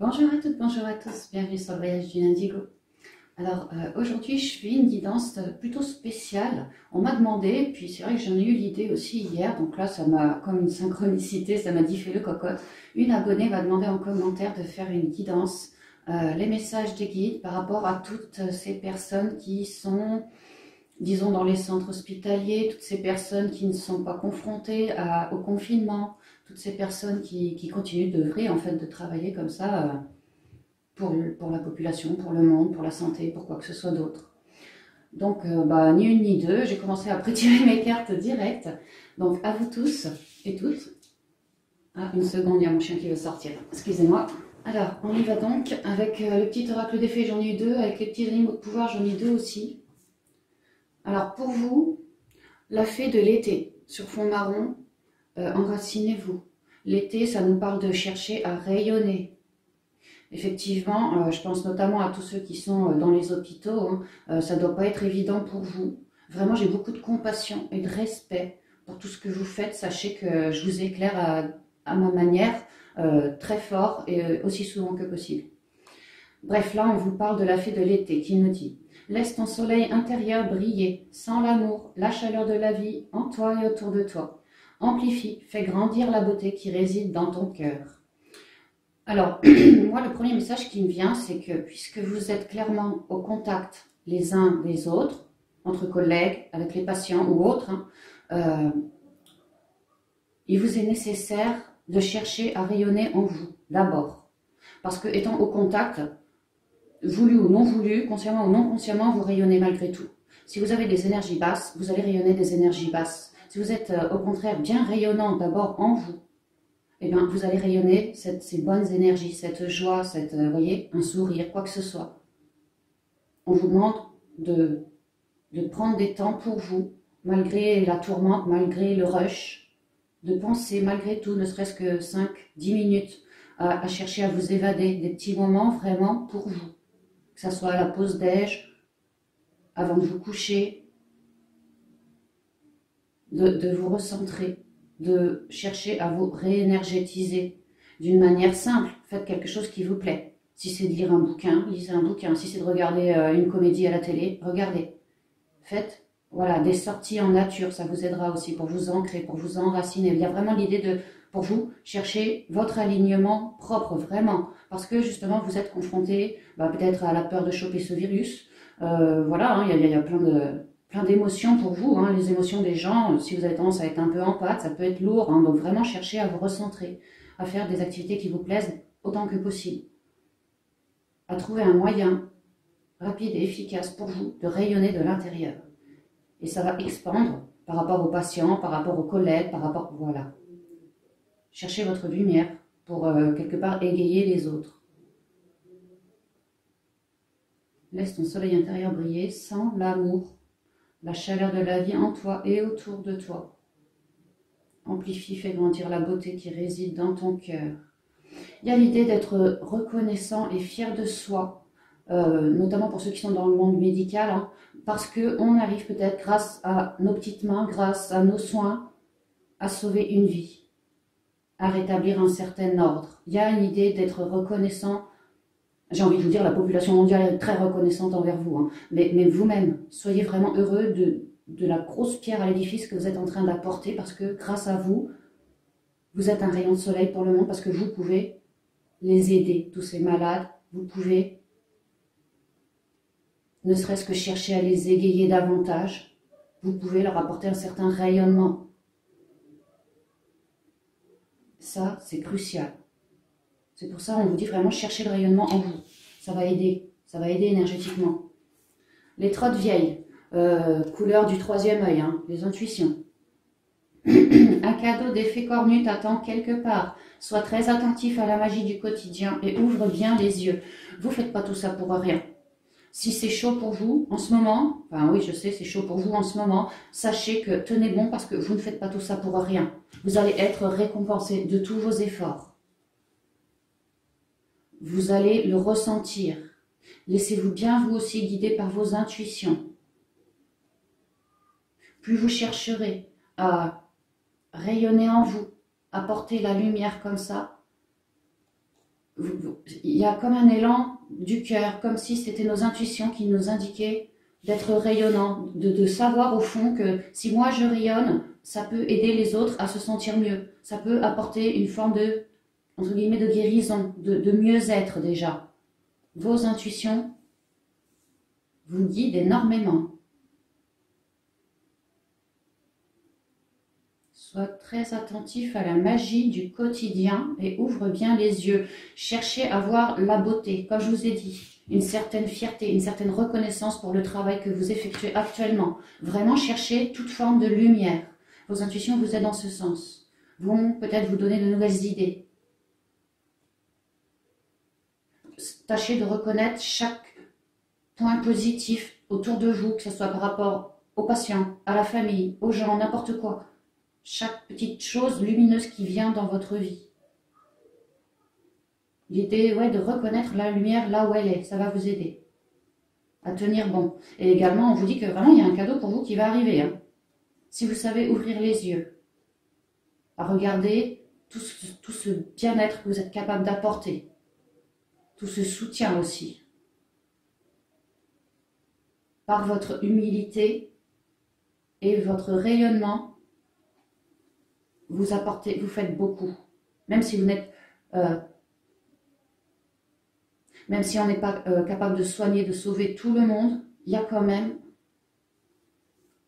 Bonjour à toutes, bonjour à tous, bienvenue sur le voyage du Indigo. Alors aujourd'hui je fais une guidance plutôt spéciale. On m'a demandé, puis c'est vrai que j'en ai eu l'idée aussi hier, donc là ça m'a comme une synchronicité, ça m'a dit fait le cocotte. Une abonnée m'a demandé en commentaire de faire une guidance, les messages des guides par rapport à toutes ces personnes qui sont, disons, dans les centres hospitaliers, toutes ces personnes qui ne sont pas confrontées au confinement, toutes ces personnes qui continuent d'œuvrer, en fait, de travailler comme ça pour la population, pour le monde, pour la santé, pour quoi que ce soit d'autre. Donc, ni une ni deux, j'ai commencé à prétirer mes cartes directes. Donc, à vous tous et toutes. Ah, une seconde, il y a mon chien qui veut sortir. Excusez-moi. Alors, on y va donc avec le petit oracle des fées, j'en ai eu deux. Avec les petits animaux de pouvoir, j'en ai deux aussi. Alors, pour vous, la fée de l'été, sur fond marron, enracinez-vous. L'été, ça nous parle de chercher à rayonner. Effectivement, je pense notamment à tous ceux qui sont dans les hôpitaux, hein, ça ne doit pas être évident pour vous. Vraiment, j'ai beaucoup de compassion et de respect pour tout ce que vous faites. Sachez que je vous éclaire à ma manière, très fort et aussi souvent que possible. Bref, là, on vous parle de la fée de l'été qui nous dit « Laisse ton soleil intérieur briller, sans l'amour, la chaleur de la vie en toi et autour de toi. Amplifie, fais grandir la beauté qui réside dans ton cœur. » Alors, moi, le premier message qui me vient, c'est que puisque vous êtes clairement au contact les uns des autres, entre collègues, avec les patients ou autres, il vous est nécessaire de chercher à rayonner en vous, d'abord. Parce que étant au contact, voulu ou non voulu, consciemment ou non consciemment, vous rayonnez malgré tout. Si vous avez des énergies basses, vous allez rayonner des énergies basses. Si vous êtes au contraire bien rayonnant d'abord en vous, eh bien, vous allez rayonner ces bonnes énergies, cette joie, vous voyez, un sourire, quoi que ce soit. On vous demande de prendre des temps pour vous, malgré la tourmente, malgré le rush, de penser malgré tout, ne serait-ce que 5-10 minutes, à chercher à vous évader, des petits moments vraiment pour vous. Que ce soit à la pause déj, avant de vous coucher, de vous recentrer, de chercher à vous réénergétiser d'une manière simple. Faites quelque chose qui vous plaît. Si c'est de lire un bouquin, lisez un bouquin. Si c'est de regarder une comédie à la télé, regardez. Faites des sorties en nature, ça vous aidera aussi pour vous ancrer, pour vous enraciner. Il y a vraiment l'idée de, pour vous, chercher votre alignement propre, vraiment. Parce que justement, vous êtes confronté peut-être à la peur de choper ce virus. Il y a plein d'émotions pour vous, hein, les émotions des gens. Si vous avez tendance à être un peu en pâte, ça peut être lourd. Hein, donc vraiment, cherchez à vous recentrer, à faire des activités qui vous plaisent autant que possible. À trouver un moyen rapide et efficace pour vous de rayonner de l'intérieur. Et ça va expandre par rapport aux patients, par rapport aux collègues, par rapport... Voilà. Cherchez votre lumière pour quelque part égayer les autres. Laisse ton soleil intérieur briller sans l'amour, la chaleur de la vie en toi et autour de toi. Amplifie, fais grandir la beauté qui réside dans ton cœur. Il y a l'idée d'être reconnaissant et fier de soi, notamment pour ceux qui sont dans le monde médical, hein, parce qu'on arrive peut-être grâce à nos petites mains, grâce à nos soins, à sauver une vie, à rétablir un certain ordre. Il y a une idée d'être reconnaissant. J'ai envie de vous dire, la population mondiale est très reconnaissante envers vous, hein, mais vous-même, soyez vraiment heureux de la grosse pierre à l'édifice que vous êtes en train d'apporter, parce que grâce à vous, vous êtes un rayon de soleil pour le monde, parce que vous pouvez les aider, tous ces malades, vous pouvez ne serait-ce que chercher à les égayer davantage, vous pouvez leur apporter un certain rayonnement. Ça, c'est crucial. C'est pour ça qu'on vous dit vraiment chercher le rayonnement en vous. Ça va aider énergétiquement. Les trottes vieilles, couleur du troisième œil, hein, les intuitions. Un cadeau d'effet cornu t'attend quelque part. Sois très attentif à la magie du quotidien et ouvre bien les yeux. Vous ne faites pas tout ça pour rien. Si c'est chaud pour vous en ce moment, enfin oui, je sais, c'est chaud pour vous en ce moment, sachez que tenez bon parce que vous ne faites pas tout ça pour rien. Vous allez être récompensé de tous vos efforts. Vous allez le ressentir. Laissez-vous bien vous aussi guider par vos intuitions. Plus vous chercherez à rayonner en vous, apporter la lumière comme ça, il y a comme un élan du cœur, comme si c'était nos intuitions qui nous indiquaient d'être rayonnants, de savoir au fond que si moi je rayonne, ça peut aider les autres à se sentir mieux. Ça peut apporter une forme de, entre guillemets, de guérison, de mieux-être déjà. Vos intuitions vous guident énormément. Sois très attentif à la magie du quotidien et ouvre bien les yeux. Cherchez à voir la beauté, comme je vous ai dit, une certaine fierté, une certaine reconnaissance pour le travail que vous effectuez actuellement. Vraiment cherchez toute forme de lumière. Vos intuitions vous aident dans ce sens. Vont peut-être vous donner de nouvelles idées. Tâchez de reconnaître chaque point positif autour de vous, que ce soit par rapport aux patients, à la famille, aux gens, n'importe quoi. Chaque petite chose lumineuse qui vient dans votre vie. L'idée, ouais, de reconnaître la lumière là où elle est, ça va vous aider à tenir bon. Et également, on vous dit que vraiment, il y a un cadeau pour vous qui va arriver. Hein. Si vous savez ouvrir les yeux, à regarder tout ce bien-être que vous êtes capable d'apporter, tout ce soutien aussi, par votre humilité et votre rayonnement, vous apportez, vous faites beaucoup. Même si vous n'êtes, même si on n'est pas capable de soigner, de sauver tout le monde, il y a quand même,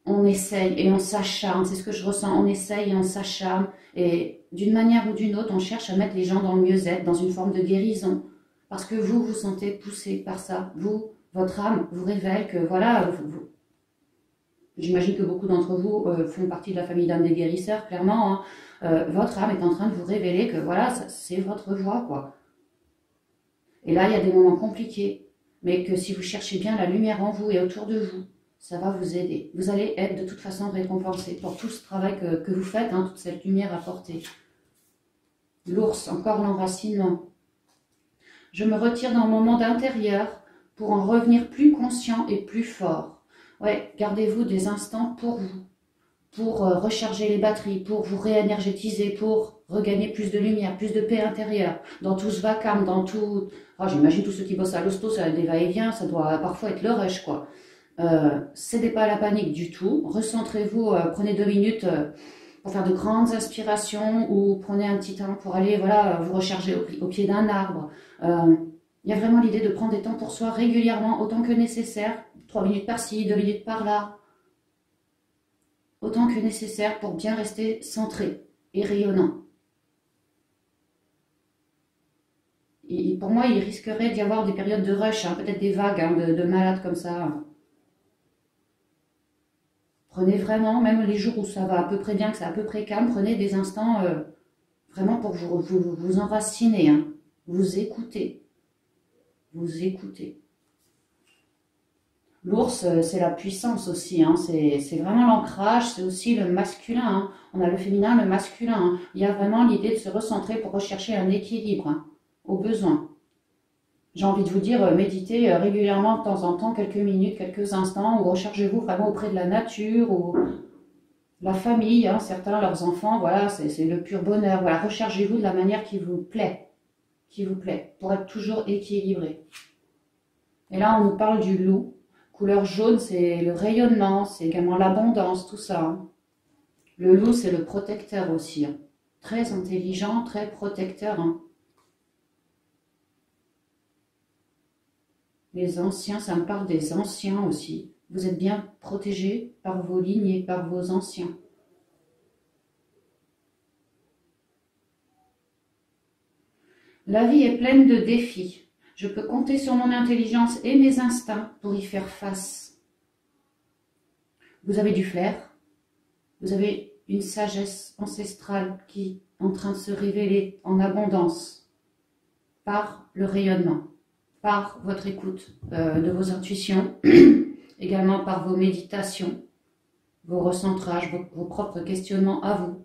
on essaye et on s'acharne, c'est ce que je ressens, on essaye et on s'acharne, et d'une manière ou d'une autre, on cherche à mettre les gens dans le mieux-être, dans une forme de guérison, parce que vous vous sentez poussé par ça, vous, votre âme vous révèle que voilà, j'imagine que beaucoup d'entre vous font partie de la famille d'âmes des guérisseurs, clairement. Hein. Votre âme est en train de vous révéler que voilà, c'est votre voie, quoi. Et là, il y a des moments compliqués, mais que si vous cherchez bien la lumière en vous et autour de vous, ça va vous aider. Vous allez être de toute façon récompensé pour tout ce travail que vous faites, hein, toute cette lumière apportée. L'ours, encore l'enracinement. Je me retire dans mon monde intérieur pour en revenir plus conscient et plus fort. Ouais, gardez-vous des instants pour vous, pour recharger les batteries, pour vous réénergétiser, pour regagner plus de lumière, plus de paix intérieure, dans tout ce vacarme, dans tout... Oh, j'imagine tous ceux qui bossent à l'hosto, ça a des va-et-vient, ça doit parfois être le rush, quoi. Cédez pas à la panique du tout, recentrez-vous, prenez 2 minutes pour faire de grandes inspirations ou prenez un petit temps pour aller voilà, vous recharger au pied d'un arbre. Il y a vraiment l'idée de prendre des temps pour soi régulièrement, autant que nécessaire, 3 minutes par-ci, 2 minutes par-là, autant que nécessaire pour bien rester centré et rayonnant. Et pour moi, il risquerait d'y avoir des périodes de rush, hein, peut-être des vagues hein, de malades comme ça. Prenez vraiment, même les jours où ça va à peu près bien, que c'est à peu près calme, prenez des instants vraiment pour vous enraciner, hein, vous écouter. Vous écoutez. L'ours, c'est la puissance aussi, hein. C'est vraiment l'ancrage, c'est aussi le masculin. Hein. On a le féminin, le masculin. Hein. Il y a vraiment l'idée de se recentrer pour rechercher un équilibre hein, au besoin. J'ai envie de vous dire, méditez régulièrement de temps en temps, quelques minutes, quelques instants, ou rechargez-vous vraiment auprès de la nature, ou la famille, hein, certains, leurs enfants, voilà, c'est le pur bonheur. Voilà, rechargez-vous de la manière qui vous plaît, pour être toujours équilibré. Et là, on nous parle du loup. Couleur jaune, c'est le rayonnement, c'est également l'abondance, tout ça. Hein. Le loup, c'est le protecteur aussi. Hein. Très intelligent, très protecteur. Hein. Les anciens, ça me parle des anciens aussi. Vous êtes bien protégés par vos lignées, par vos anciens. La vie est pleine de défis. Je peux compter sur mon intelligence et mes instincts pour y faire face. Vous avez du flair, vous avez une sagesse ancestrale qui est en train de se révéler en abondance par le rayonnement, par votre écoute de vos intuitions, également par vos méditations, vos recentrages, vos propres questionnements à vous.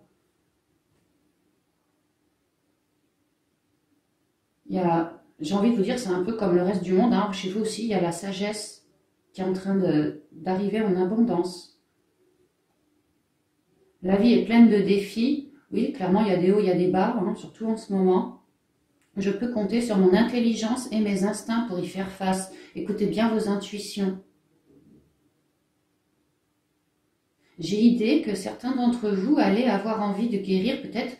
J'ai envie de vous dire, c'est un peu comme le reste du monde. Hein. Chez vous aussi, il y a la sagesse qui est en train d'arriver en abondance. La vie est pleine de défis. Oui, clairement, il y a des hauts, il y a des bas, hein, surtout en ce moment. Je peux compter sur mon intelligence et mes instincts pour y faire face. Écoutez bien vos intuitions. J'ai idée que certains d'entre vous allaient avoir envie de guérir peut-être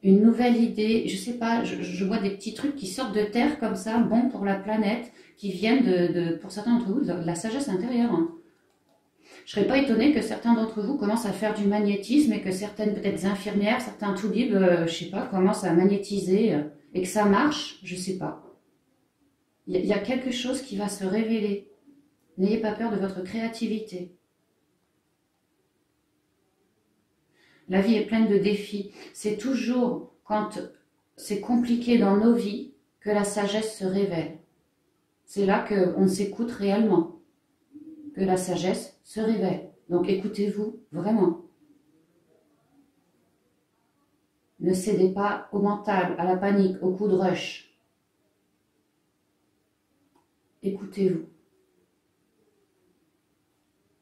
une nouvelle idée. Je sais pas, je vois des petits trucs qui sortent de terre comme ça, bons pour la planète, qui viennent pour certains d'entre vous, de la sagesse intérieure. Hein. Je ne serais pas étonnée que certains d'entre vous commencent à faire du magnétisme et que certaines peut-être infirmières, certains toubibs, je sais pas, commencent à magnétiser et que ça marche, je sais pas. Il y a quelque chose qui va se révéler. N'ayez pas peur de votre créativité. La vie est pleine de défis. C'est toujours quand c'est compliqué dans nos vies que la sagesse se révèle. C'est là qu'on s'écoute réellement, que la sagesse se révèle. Donc écoutez-vous vraiment. Ne cédez pas au mental, à la panique, au coup de rush. Écoutez-vous.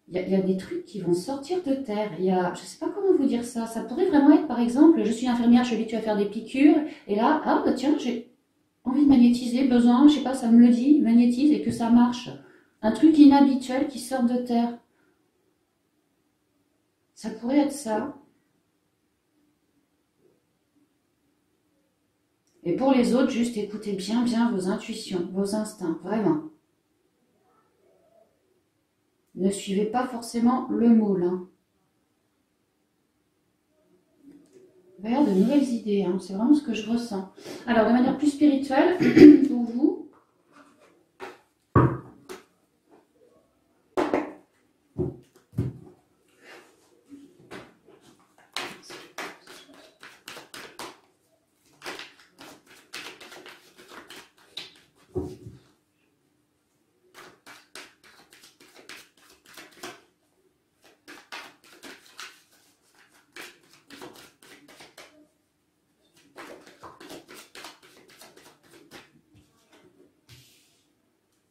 Il y a des trucs qui vont sortir de terre. Je ne sais pas comment vous dire ça. Ça pourrait vraiment être, par exemple, je suis infirmière, je te dis tu vas faire des piqûres. Et là, ah bah tiens, j'ai envie de magnétiser, besoin, je sais pas, ça me le dit, magnétise et que ça marche. Un truc inhabituel qui sort de terre. Ça pourrait être ça. Et pour les autres, juste écoutez bien vos intuitions, vos instincts, vraiment. Ne suivez pas forcément le moule. Hein. Il va y avoir de nouvelles idées, hein. C'est vraiment ce que je ressens. Alors, de manière plus spirituelle, pour vous,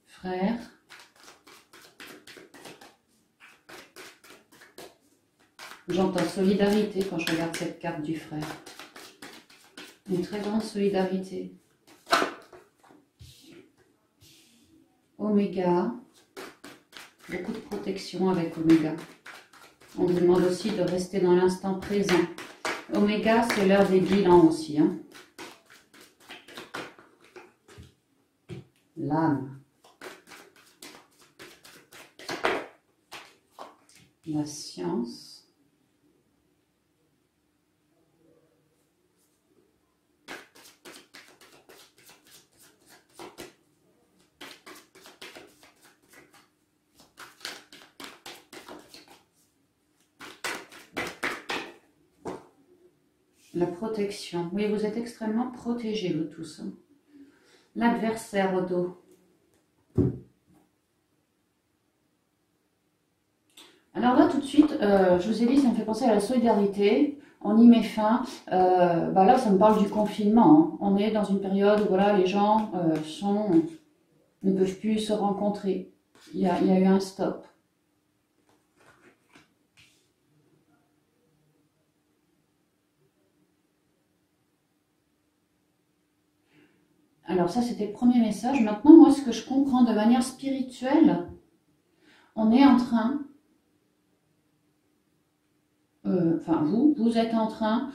frère, j'entends solidarité quand je regarde cette carte du frère. Une très grande solidarité. Oméga, beaucoup de protection avec Oméga. On vous demande aussi de rester dans l'instant présent. Oméga, c'est l'heure des bilans aussi. Hein. L'âme. La science. La protection. Oui, vous êtes extrêmement protégés, vous tous. Hein. L'adversaire au dos. Alors là, tout de suite, je vous ai dit, ça me fait penser à la solidarité. On y met fin. Là, ça me parle du confinement. Hein. On est dans une période où voilà, les gens ne peuvent plus se rencontrer. Il y a eu un stop. Alors ça, c'était le premier message. Maintenant, moi, ce que je comprends de manière spirituelle, on est en train, vous êtes en train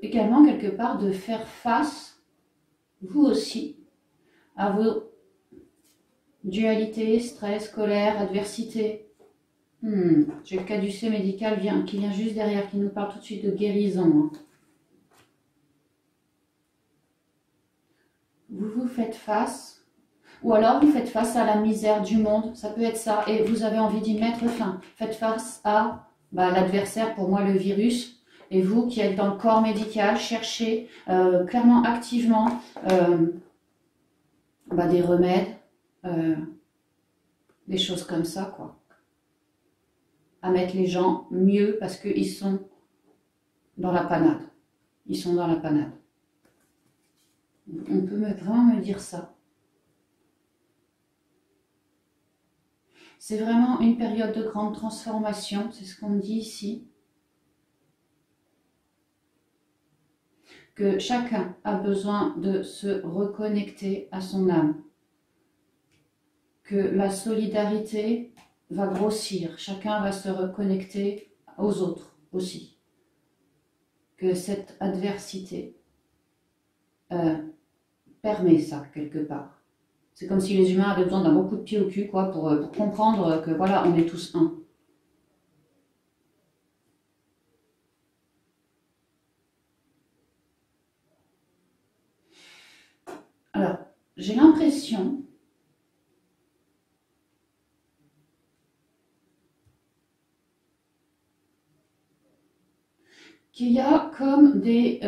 également quelque part de faire face, vous aussi, à vos dualités, stress, colère, adversité. J'ai le caducée médical qui vient juste derrière, qui nous parle tout de suite de guérison. Hein. Vous faites face, ou alors vous faites face à la misère du monde, ça peut être ça, et vous avez envie d'y mettre fin. Faites face à l'adversaire, pour moi le virus, et vous qui êtes dans le corps médical, cherchez clairement, activement des remèdes, des choses comme ça, quoi. À mettre les gens mieux parce qu'ils sont dans la panade. Ils sont dans la panade. On peut vraiment me dire ça. C'est vraiment une période de grande transformation, c'est ce qu'on me dit ici. que chacun a besoin de se reconnecter à son âme, que la solidarité va grossir, chacun va se reconnecter aux autres aussi, que cette adversité permet ça quelque part. C'est comme si les humains avaient besoin d'un bon coup de pied au cul quoi, pour comprendre que voilà, on est tous un. Alors, j'ai l'impression qu'il y a comme des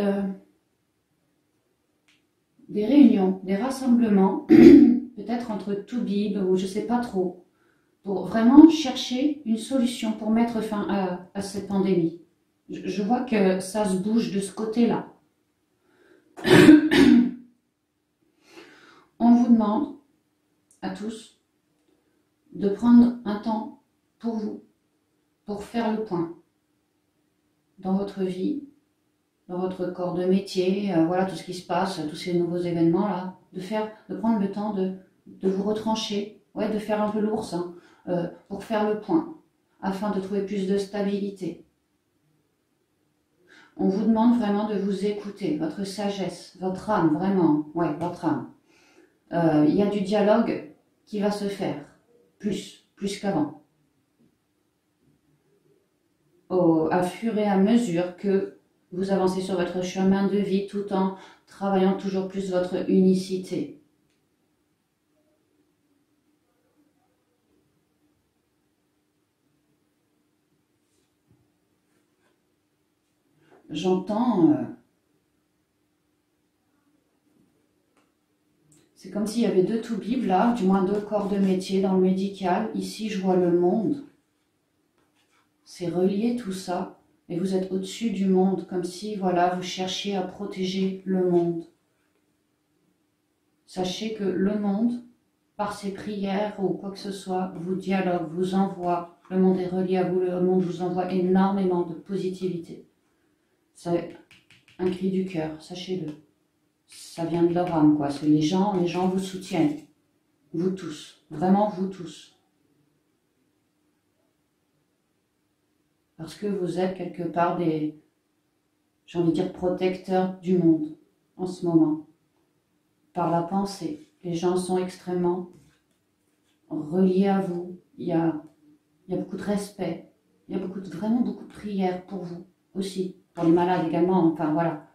réunions, des rassemblements, peut-être entre Toubib ou je ne sais pas trop, pour vraiment chercher une solution pour mettre fin à cette pandémie. Je vois que ça se bouge de ce côté-là. On vous demande à tous de prendre un temps pour vous, pour faire le point dans votre vie, dans votre corps de métier, voilà tout ce qui se passe, tous ces nouveaux événements-là, de prendre le temps de vous retrancher, ouais, de faire un peu l'ours, hein, pour faire le point, afin de trouver plus de stabilité. On vous demande vraiment de vous écouter, votre sagesse, votre âme, vraiment, ouais, votre âme. Il y a du dialogue qui va se faire, plus qu'avant. À fur et à mesure que vous avancez sur votre chemin de vie tout en travaillant toujours plus votre unicité. J'entends... c'est comme s'il y avait deux Toubibs là, du moins deux corps de métier dans le médical. Ici, je vois le monde. C'est relié tout ça. Et vous êtes au-dessus du monde, comme si, voilà, vous cherchiez à protéger le monde. Sachez que le monde, par ses prières ou quoi que ce soit, vous dialogue, vous envoie. Le monde est relié à vous, le monde vous envoie énormément de positivité. C'est un cri du cœur, sachez-le. Ça vient de leur âme, quoi. C'est les gens vous soutiennent. Vous tous, vraiment vous tous. Parce que vous êtes quelque part des, j'ai envie de dire, protecteurs du monde en ce moment. Par la pensée. Les gens sont extrêmement reliés à vous. Il y a beaucoup de respect. Il y a vraiment beaucoup de prières pour vous aussi. Pour les malades également, enfin voilà.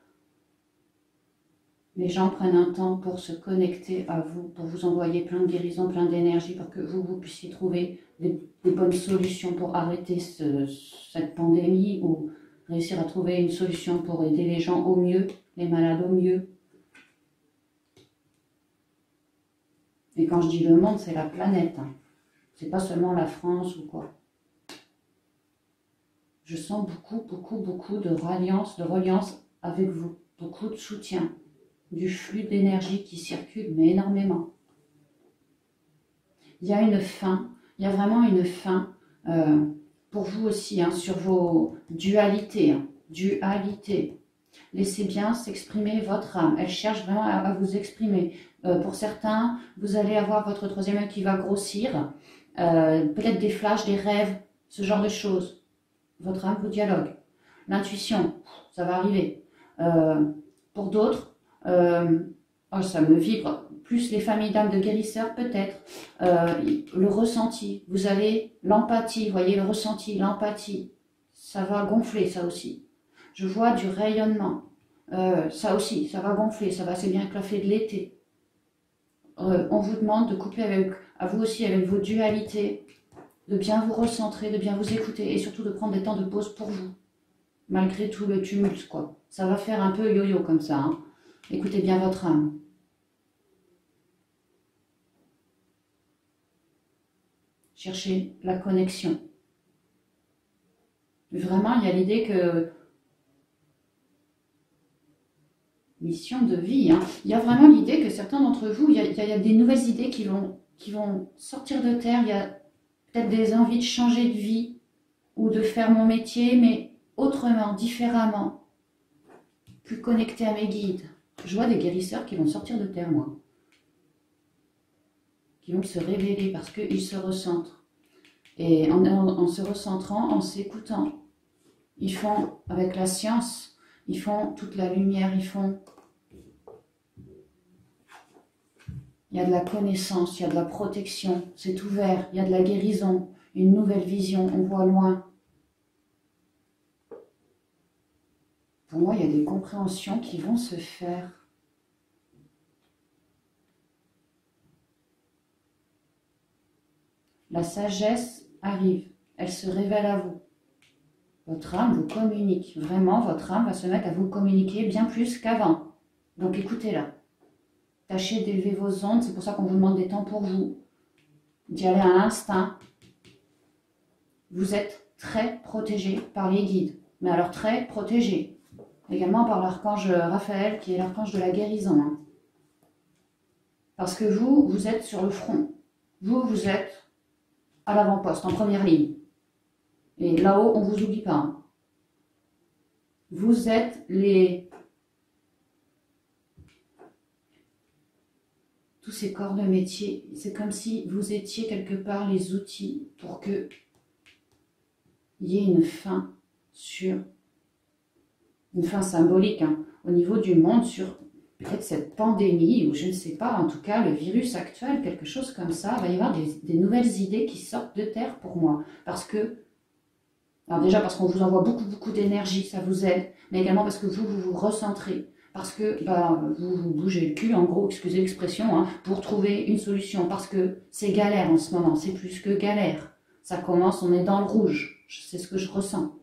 Les gens prennent un temps pour se connecter à vous, pour vous envoyer plein de guérisons, plein d'énergie, pour que vous puissiez trouver des bonnes solutions pour arrêter cette pandémie ou réussir à trouver une solution pour aider les gens au mieux, les malades au mieux. Et quand je dis le monde, c'est la planète. Hein. C'est pas seulement la France ou quoi. Je sens beaucoup de reliance avec vous. Beaucoup de soutien. Du flux d'énergie qui circule, mais énormément. Il y a une fin, il y a vraiment une fin pour vous aussi, hein, sur vos dualités. Hein, dualité. Laissez bien s'exprimer votre âme. Elle cherche vraiment à vous exprimer. Pour certains, vous allez avoir votre troisième œil qui va grossir. Peut-être des flashs, des rêves, ce genre de choses. Votre âme vous dialogue. L'intuition, ça va arriver. Pour d'autres, oh, ça me vibre. Plus les familles d'âmes de guérisseurs, peut-être. Le ressenti. Vous avez l'empathie, vous voyez, le ressenti, l'empathie. Ça va gonfler, ça aussi. Je vois du rayonnement. Ça aussi, ça va gonfler. Ça va, c'est bien que la fée de l'été. On vous demande de couper à vous aussi avec vos dualités, de bien vous recentrer, de bien vous écouter et surtout de prendre des temps de pause pour vous. Malgré tout le tumulte, quoi. Ça va faire un peu yo-yo comme ça, hein. Écoutez bien votre âme. Cherchez la connexion. Vraiment, il y a l'idée que... Mission de vie, hein. Il y a vraiment l'idée que certains d'entre vous, il y a des nouvelles idées qui vont sortir de terre. Il y a peut-être des envies de changer de vie ou de faire mon métier, mais autrement, différemment. plus connectée à mes guides. Je vois des guérisseurs qui vont sortir de terre, moi. Qui vont se révéler parce qu'ils se recentrent. Et en se recentrant, en s'écoutant, ils font, avec la science, ils font toute la lumière, ils font... Il y a de la connaissance, il y a de la protection, c'est ouvert, il y a de la guérison, une nouvelle vision, on voit loin. Pour moi, il y a des compréhensions qui vont se faire. La sagesse arrive, elle se révèle à vous. Votre âme vous communique. Vraiment, votre âme va se mettre à vous communiquer bien plus qu'avant. Donc écoutez-la. Tâchez d'élever vos ondes, c'est pour ça qu'on vous demande des temps pour vous. D'y aller à l'instinct. Vous êtes très protégé par les guides, mais alors très protégé. Également par l'archange Raphaël, qui est l'archange de la guérison. Hein. Parce que vous, vous êtes sur le front. Vous, vous êtes à l'avant-poste, en première ligne. Et là-haut, on ne vous oublie pas. Hein. Vous êtes tous ces corps de métier. C'est comme si vous étiez quelque part les outils pour que il y ait une fin sur... Une fin symbolique, hein, au niveau du monde, sur peut-être cette pandémie, ou je ne sais pas, en tout cas le virus actuel, quelque chose comme ça. Il va y avoir des nouvelles idées qui sortent de terre pour moi. Parce que... Alors déjà parce qu'on vous envoie beaucoup d'énergie, ça vous aide, mais également parce que vous recentrez, parce que vous bougez le cul, en gros, excusez l'expression, hein, pour trouver une solution, parce que c'est galère en ce moment, c'est plus que galère. Ça commence, on est dans le rouge, c'est ce que je ressens.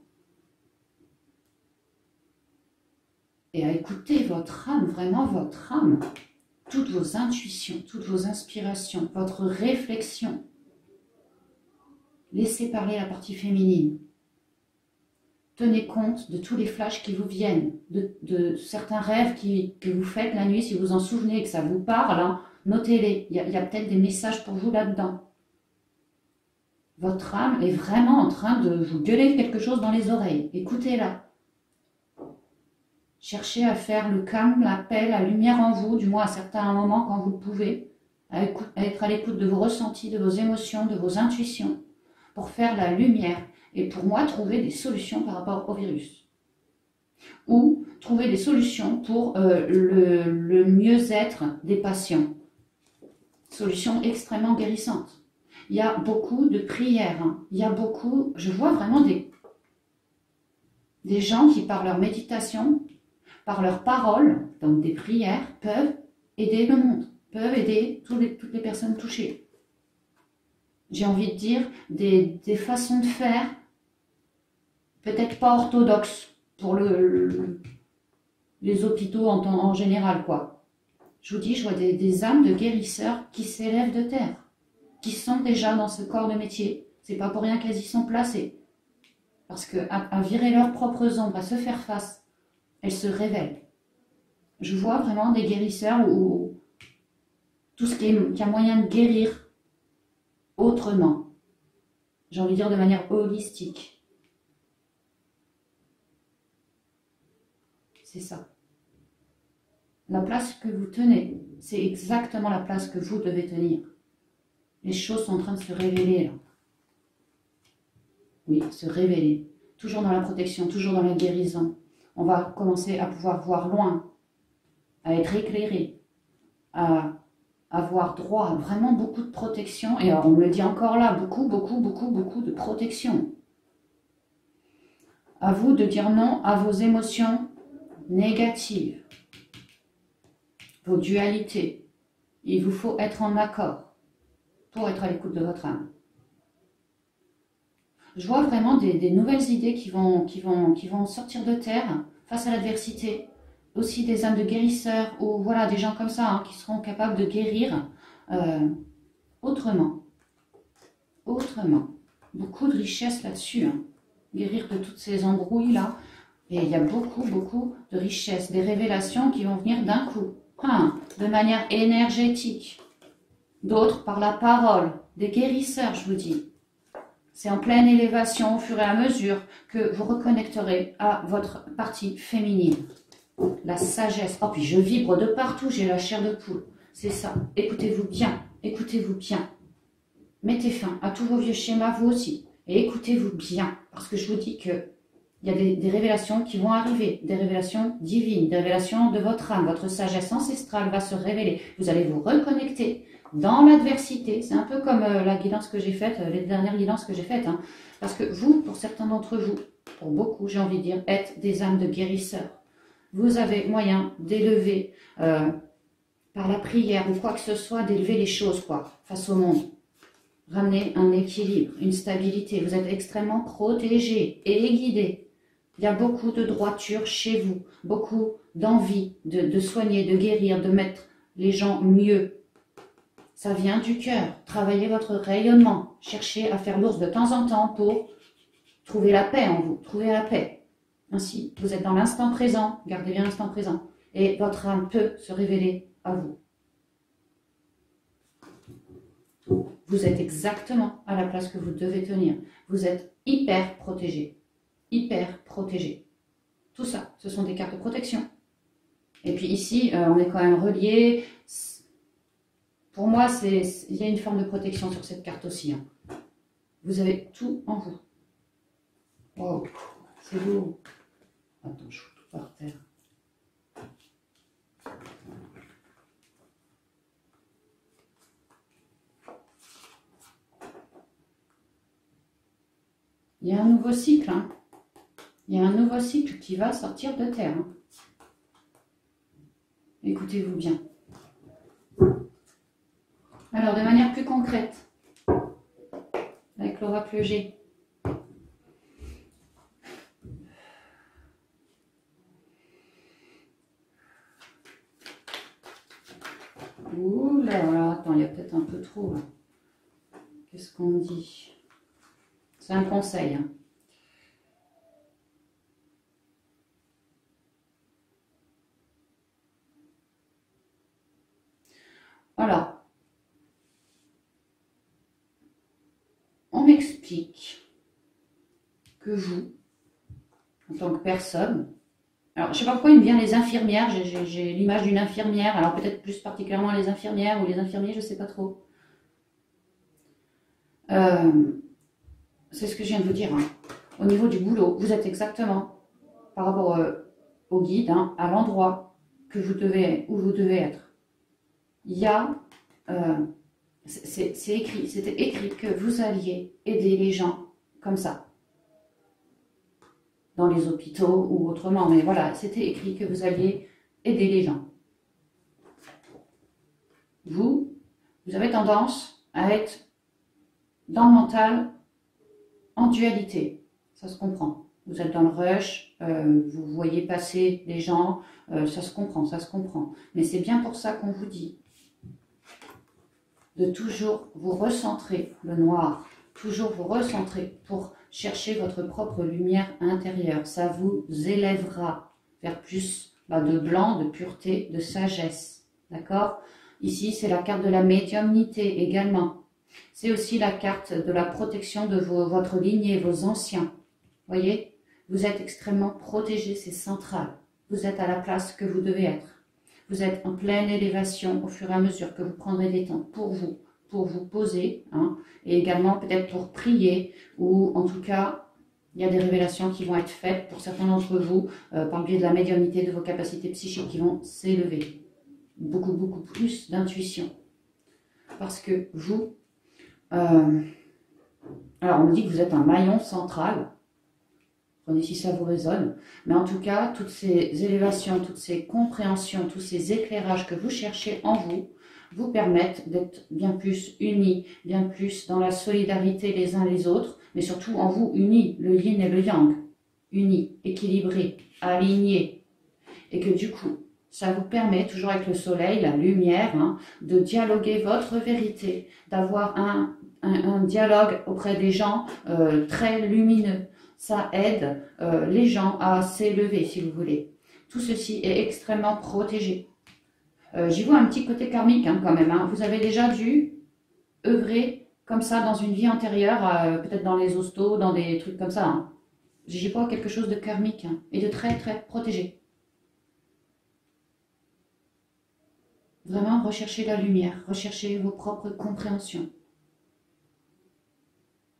Et à écouter votre âme, vraiment votre âme, toutes vos intuitions, toutes vos inspirations, votre réflexion. Laissez parler la partie féminine. Tenez compte de tous les flashs qui vous viennent, de certains rêves que vous faites la nuit, si vous en souvenez, que ça vous parle, hein, notez-les. Il y a peut-être des messages pour vous là-dedans. Votre âme est vraiment en train de vous gueuler quelque chose dans les oreilles. Écoutez-la. Cherchez à faire le calme, la paix, la lumière en vous, du moins à certains moments quand vous le pouvez, à être à l'écoute de vos ressentis, de vos émotions, de vos intuitions, pour faire la lumière. Et pour moi, trouver des solutions par rapport au virus. Ou trouver des solutions pour le mieux-être des patients. Solutions extrêmement guérissantes. Il y a beaucoup de prières. Hein. Il y a beaucoup, je vois vraiment des gens qui, par leur méditation, par leurs paroles, donc des prières, peuvent aider le monde, peuvent aider toutes les personnes touchées. J'ai envie de dire des façons de faire peut-être pas orthodoxe pour les hôpitaux en général, quoi. Je vous dis, je vois des âmes de guérisseurs qui s'élèvent de terre, qui sont déjà dans ce corps de métier. C'est pas pour rien qu'elles y sont placées. Parce qu'à virer leurs propres ombres, à se faire face, elles se révèlent. Je vois vraiment des guérisseurs ou tout ce qui a moyen de guérir autrement. J'ai envie de dire de manière holistique. C'est ça. La place que vous tenez, c'est exactement la place que vous devez tenir. Les choses sont en train de se révéler là. Oui, se révéler. Toujours dans la protection, toujours dans la guérison. On va commencer à pouvoir voir loin, à être éclairé, à avoir droit à vraiment beaucoup de protection. Et alors, on me le dit encore là, beaucoup de protection. À vous de dire non à vos émotions négatives, vos dualités. Il vous faut être en accord pour être à l'écoute de votre âme. Je vois vraiment des nouvelles idées qui vont sortir de terre face à l'adversité. Aussi des âmes de guérisseurs ou voilà, des gens comme ça hein, qui seront capables de guérir autrement. Autrement. Beaucoup de richesse là-dessus. Hein. Guérir de toutes ces embrouilles là. Et il y a beaucoup de richesses, des révélations qui vont venir d'un coup, de manière énergétique. D'autres par la parole, des guérisseurs, je vous dis. C'est en pleine élévation au fur et à mesure que vous reconnecterez à votre partie féminine. La sagesse. Oh, puis je vibre de partout, j'ai la chair de poule. C'est ça. Écoutez-vous bien. Écoutez-vous bien. Mettez fin à tous vos vieux schémas, vous aussi. Et écoutez-vous bien. Parce que je vous dis que il y a des révélations qui vont arriver. Des révélations divines. Des révélations de votre âme. Votre sagesse ancestrale va se révéler. Vous allez vous reconnecter dans l'adversité. C'est un peu comme la guidance que j'ai faite, les dernières guidances que j'ai faites. Hein. Parce que vous, pour certains d'entre vous, pour beaucoup, j'ai envie de dire, êtes des âmes de guérisseurs. Vous avez moyen d'élever, par la prière ou quoi que ce soit, d'élever les choses, quoi, face au monde. Ramener un équilibre, une stabilité. Vous êtes extrêmement protégés et guidés. Il y a beaucoup de droiture chez vous, beaucoup d'envie de soigner, de guérir, de mettre les gens mieux. Ça vient du cœur. Travaillez votre rayonnement. Cherchez à faire l'ours de temps en temps pour trouver la paix en vous, trouver la paix. Ainsi, vous êtes dans l'instant présent, gardez bien l'instant présent, et votre âme peut se révéler à vous. Vous êtes exactement à la place que vous devez tenir. Vous êtes hyper protégé. Hyper protégé. Tout ça, ce sont des cartes de protection. Et puis ici, on est quand même reliés. Pour moi, il y a une forme de protection sur cette carte aussi. Hein. Vous avez tout en vous. Wow, c'est lourd. Attends, je fous tout par terre. Il y a un nouveau cycle. Hein. Il y a un nouveau cycle qui va sortir de terre. Hein. Écoutez-vous bien. Alors, de manière plus concrète, avec l'oracle G. Ouh là, alors attends, il y a peut-être un peu trop. Qu'est-ce qu'on dit? C'est un conseil. Hein. Alors, on m'explique que vous, en tant que personne, alors je ne sais pas pourquoi il me vient les infirmières, j'ai l'image d'une infirmière, alors peut-être plus particulièrement les infirmières ou les infirmiers, je ne sais pas trop. C'est ce que je viens de vous dire. Hein. Au niveau du boulot, vous êtes exactement, par rapport au guide, hein, à l'endroit que vous devez, où vous devez être. Il y a, c'était écrit que vous alliez aider les gens comme ça, dans les hôpitaux ou autrement, mais voilà, c'était écrit que vous alliez aider les gens. Vous avez tendance à être dans le mental en dualité, ça se comprend. Vous êtes dans le rush, vous voyez passer les gens, ça se comprend, ça se comprend. Mais c'est bien pour ça qu'on vous dit de toujours vous recentrer, le noir, toujours vous recentrer pour chercher votre propre lumière intérieure. Ça vous élèvera vers plus de blanc, de pureté, de sagesse. D'accord? Ici, c'est la carte de la médiumnité également. C'est aussi la carte de la protection de votre lignée, vos anciens. Voyez? Vous êtes extrêmement protégé, c'est central. Vous êtes à la place que vous devez être. Vous êtes en pleine élévation au fur et à mesure que vous prendrez des temps pour vous poser, hein, et également peut-être pour prier, ou en tout cas, il y a des révélations qui vont être faites pour certains d'entre vous, par le biais de la médiumnité, de vos capacités psychiques qui vont s'élever. Beaucoup, beaucoup plus d'intuition. Parce que vous, alors on me dit que vous êtes un maillon central, prenez si ça vous résonne, mais en tout cas, toutes ces élévations, toutes ces compréhensions, tous ces éclairages que vous cherchez en vous, vous permettent d'être bien plus unis, bien plus dans la solidarité les uns les autres, mais surtout en vous unis, le yin et le yang, unis, équilibrés, alignés, et que du coup, ça vous permet, toujours avec le soleil, la lumière, hein, de dialoguer votre vérité, d'avoir un dialogue auprès des gens très lumineux. Ça aide les gens à s'élever, si vous voulez. Tout ceci est extrêmement protégé. J'y vois un petit côté karmique hein, quand même. Hein. Vous avez déjà dû œuvrer comme ça dans une vie antérieure, peut-être dans les hostos, dans des trucs comme ça. Hein. J'y vois quelque chose de karmique hein, et de très très protégé. Vraiment, recherchez la lumière, recherchez vos propres compréhensions.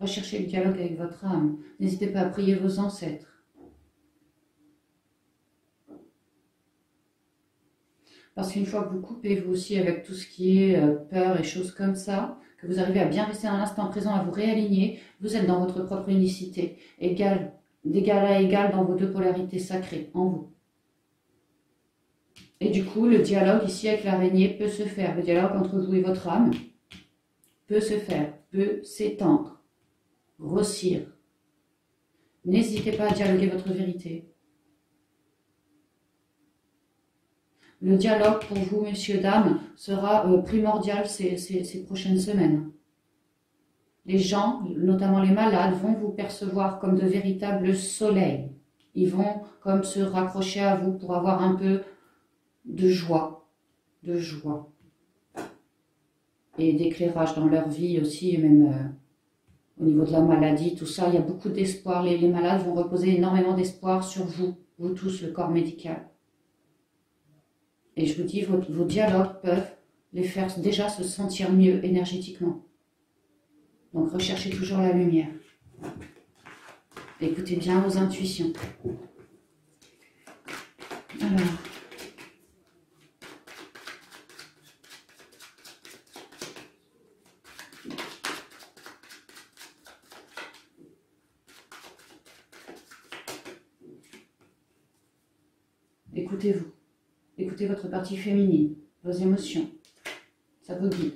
Recherchez le dialogue avec votre âme. N'hésitez pas à prier vos ancêtres. Parce qu'une fois que vous coupez vous aussi avec tout ce qui est peur et choses comme ça, que vous arrivez à bien rester dans l'instant présent, à vous réaligner, vous êtes dans votre propre unicité, d'égal à égal dans vos deux polarités sacrées, en vous. Et du coup, le dialogue ici avec l'araignée peut se faire. Le dialogue entre vous et votre âme peut se faire, peut s'étendre, grossir. N'hésitez pas à dialoguer votre vérité. Le dialogue pour vous, messieurs, dames, sera primordial ces prochaines semaines. Les gens, notamment les malades, vont vous percevoir comme de véritables soleils. Ils vont comme se raccrocher à vous pour avoir un peu de joie, et d'éclairage dans leur vie aussi, même au niveau de la maladie, tout ça, il y a beaucoup d'espoir. Les malades vont reposer énormément d'espoir sur vous, vous tous, le corps médical. Et je vous dis, vos dialogues peuvent les faire déjà se sentir mieux énergétiquement. Donc recherchez toujours la lumière. Écoutez bien vos intuitions. Alors... écoutez-vous. Écoutez votre partie féminine, vos émotions. Ça vous guide.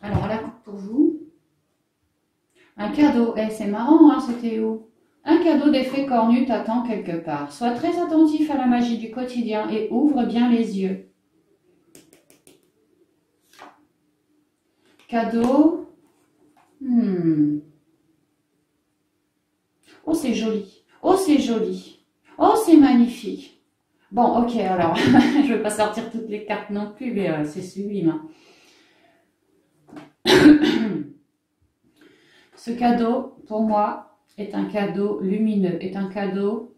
Alors, à la coupe pour vous. Un cadeau. Eh, c'est marrant, hein, c'était où? Un cadeau d'effet cornu t'attend quelque part. Sois très attentif à la magie du quotidien et ouvre bien les yeux. Cadeau. Oh, c'est joli. Oh, c'est joli. Oh, c'est magnifique. Bon, ok, alors, je ne vais pas sortir toutes les cartes non plus, mais c'est sublime. Hein. Ce cadeau, pour moi, est un cadeau lumineux, est un cadeau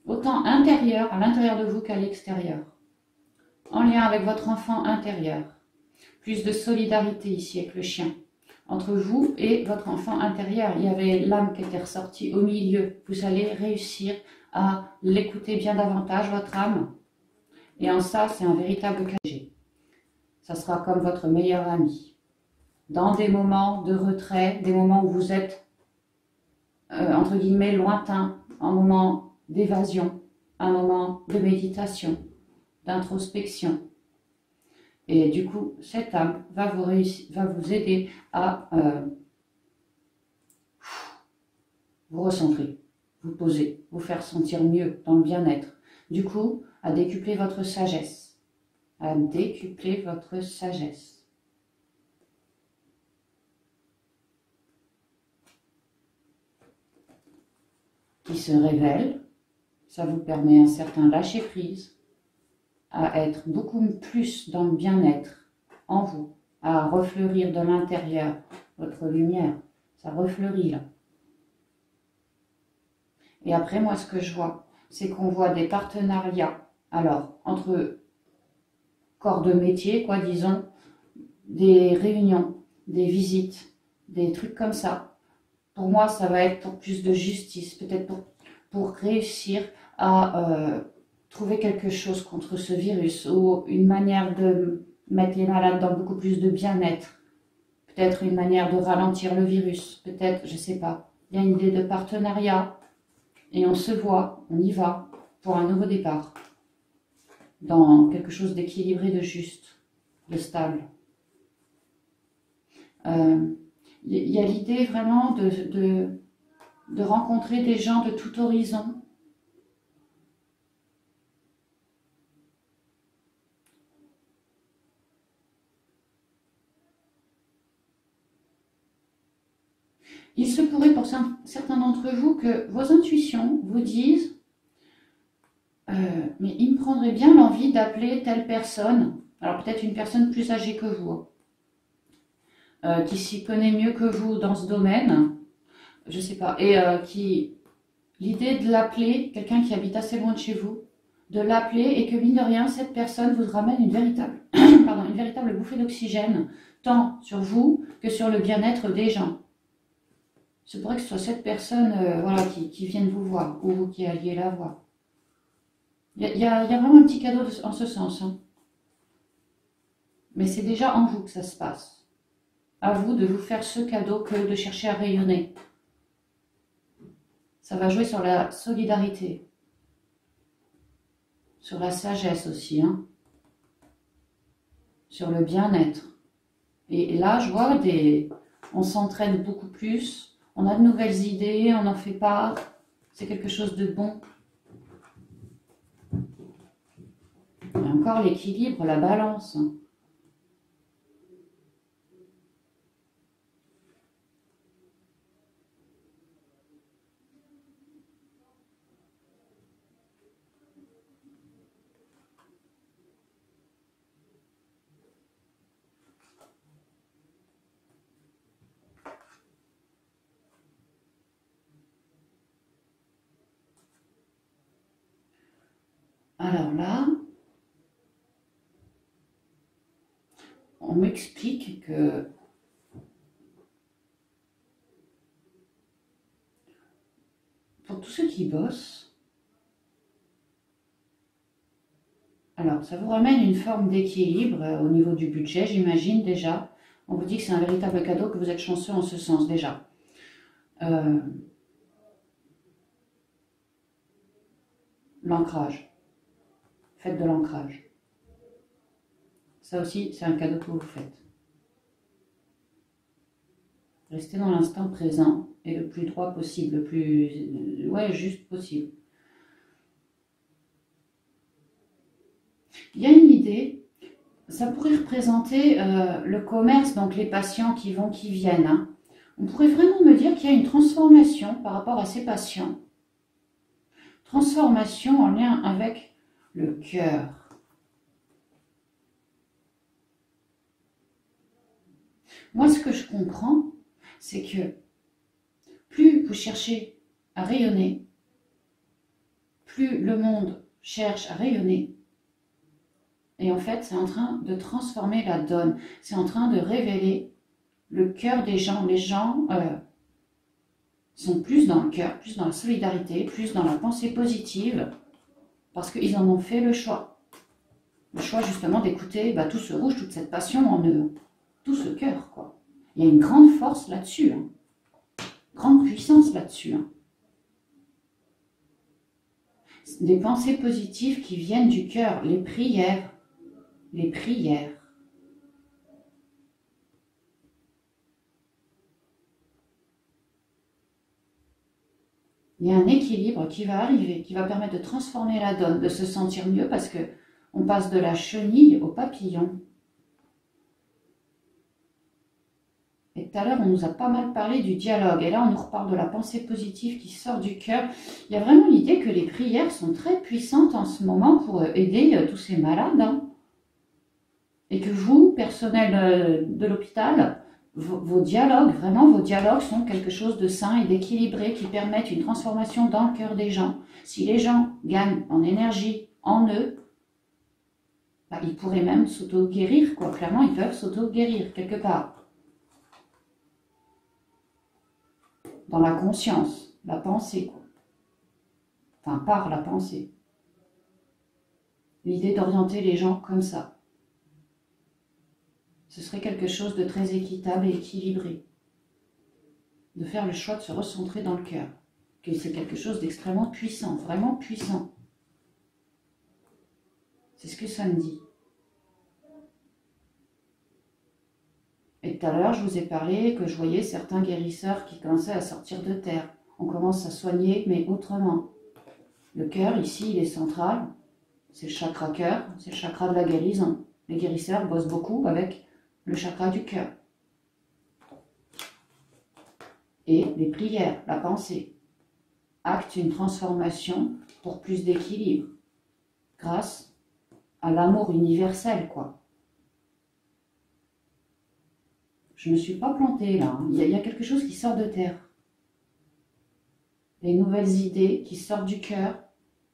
autant intérieur, à l'intérieur de vous qu'à l'extérieur. En lien avec votre enfant intérieur. Plus de solidarité ici avec le chien. Entre vous et votre enfant intérieur. Il y avait l'âme qui était ressortie au milieu. Vous allez réussir à l'écouter bien davantage, votre âme. Et en ça, c'est un véritable cadeau. Ça sera comme votre meilleur ami. Dans des moments de retrait, des moments où vous êtes, entre guillemets, lointain, un moment d'évasion, un moment de méditation, d'introspection. Et du coup, cette âme va vous aider à vous recentrer, vous poser, vous faire sentir mieux dans le bien-être. Du coup, à décupler votre sagesse. À décupler votre sagesse. Qui se révèle, ça vous permet un certain lâcher-prise, à être beaucoup plus dans le bien-être en vous, à refleurir de l'intérieur votre lumière, ça refleurit là. Et après, moi, ce que je vois, c'est qu'on voit des partenariats, alors, entre corps de métier, quoi, disons, des réunions, des visites, des trucs comme ça. Pour moi, ça va être pour plus de justice, peut-être pour réussir à trouver quelque chose contre ce virus ou une manière de mettre les malades dans beaucoup plus de bien-être. Peut-être une manière de ralentir le virus, peut-être, je ne sais pas. Il y a une idée de partenariat et on se voit, on y va pour un nouveau départ dans quelque chose d'équilibré, de juste, de stable. Il y a l'idée vraiment de rencontrer des gens de tout horizon. Il se pourrait pour certains d'entre vous que vos intuitions vous disent mais il me prendrait bien l'envie d'appeler telle personne, alors peut-être une personne plus âgée que vous, qui s'y connaît mieux que vous dans ce domaine, je sais pas, et qui L'idée de l'appeler, quelqu'un qui habite assez loin de chez vous, de l'appeler et que mine de rien, cette personne vous ramène une véritable, pardon, une véritable bouffée d'oxygène, tant sur vous que sur le bien-être des gens. C'est pourrait que ce soit cette personne voilà, qui vienne vous voir ou vous qui alliez la voir. Il y a vraiment un petit cadeau en ce sens. Hein. Mais c'est déjà en vous que ça se passe. À vous de vous faire ce cadeau que de chercher à rayonner. Ça va jouer sur la solidarité. Sur la sagesse aussi. Hein. Sur le bien-être. Et là, je vois on s'entraîne beaucoup plus. On a de nouvelles idées, on en fait part. C'est quelque chose de bon. Et encore l'équilibre, la balance. Alors là, on m'explique que pour tous ceux qui bossent, alors ça vous ramène une forme d'équilibre au niveau du budget, j'imagine déjà. On vous dit que c'est un véritable cadeau, que vous êtes chanceux en ce sens déjà. L'ancrage. Faites de l'ancrage. Ça aussi, c'est un cadeau que vous faites. Restez dans l'instant présent et le plus droit possible, le plus juste possible. Il y a une idée, ça pourrait représenter le commerce, donc les patients qui vont, qui viennent. Hein. On pourrait vraiment me dire qu'il y a une transformation par rapport à ces patients. Transformation en lien avec le cœur. Moi, ce que je comprends, c'est que plus vous cherchez à rayonner, plus le monde cherche à rayonner. Et en fait, c'est en train de transformer la donne. C'est en train de révéler le cœur des gens. Les gens sont plus dans le cœur, plus dans la solidarité, plus dans la pensée positive, parce qu'ils en ont fait le choix. Le choix justement d'écouter tout ce rouge, toute cette passion en eux, tout ce cœur, quoi. Il y a une grande force là-dessus, hein. Grande puissance là-dessus. Hein. Des pensées positives qui viennent du cœur, les prières. Les prières. Il y a un équilibre qui va arriver, qui va permettre de transformer la donne, de se sentir mieux parce que on passe de la chenille au papillon. Et tout à l'heure, on nous a pas mal parlé du dialogue. Et là, on nous reparle de la pensée positive qui sort du cœur. Il y a vraiment l'idée que les prières sont très puissantes en ce moment pour aider tous ces malades. Hein. Et que vous, personnel de l'hôpital, vos dialogues, vraiment vos dialogues sont quelque chose de sain et d'équilibré qui permettent une transformation dans le cœur des gens. Si les gens gagnent en énergie, en eux, ils pourraient même s'auto-guérir, quoi. Clairement, ils peuvent s'auto-guérir quelque part. Dans la conscience, la pensée, quoi. Enfin, par la pensée. L'idée d'orienter les gens comme ça. Ce serait quelque chose de très équitable et équilibré. De faire le choix de se recentrer dans le cœur. Que c'est quelque chose d'extrêmement puissant, vraiment puissant. C'est ce que ça me dit. Et tout à l'heure, je vous ai parlé que je voyais certains guérisseurs qui commençaient à sortir de terre. On commence à soigner, mais autrement. Le cœur, ici, il est central. C'est le chakra cœur, c'est le chakra de la guérison. Les guérisseurs bossent beaucoup avec le chakra du cœur. Et les prières, la pensée, actent une transformation pour plus d'équilibre. Grâce à l'amour universel, quoi. Je ne me suis pas plantée là. Il y a quelque chose qui sort de terre. des nouvelles idées qui sortent du cœur,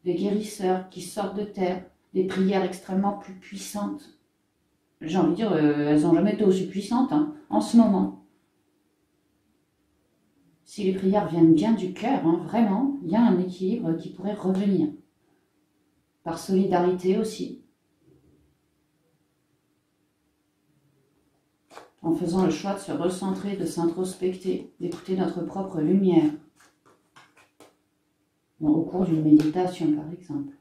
des guérisseurs qui sortent de terre, des prières extrêmement plus puissantes. J'ai envie de dire, elles n'ont jamais été aussi puissantes hein, en ce moment. Si les prières viennent bien du cœur, hein, vraiment, il y a un équilibre qui pourrait revenir. Par solidarité aussi. En faisant le choix de se recentrer, de s'introspecter, d'écouter notre propre lumière. Bon, au cours d'une méditation, par exemple.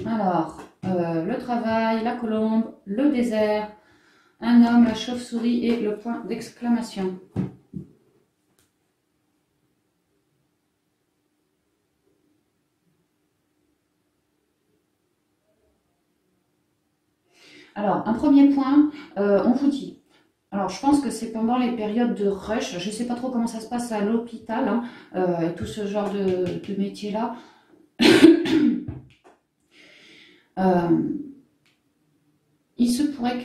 Alors, le travail, la colombe, le désert, un homme, la chauve-souris et le point d'exclamation. Alors, un premier point, on vous dit. Alors, je pense que c'est pendant les périodes de rush. Je ne sais pas trop comment ça se passe à l'hôpital, hein, tout ce genre de métier-là. Il se pourrait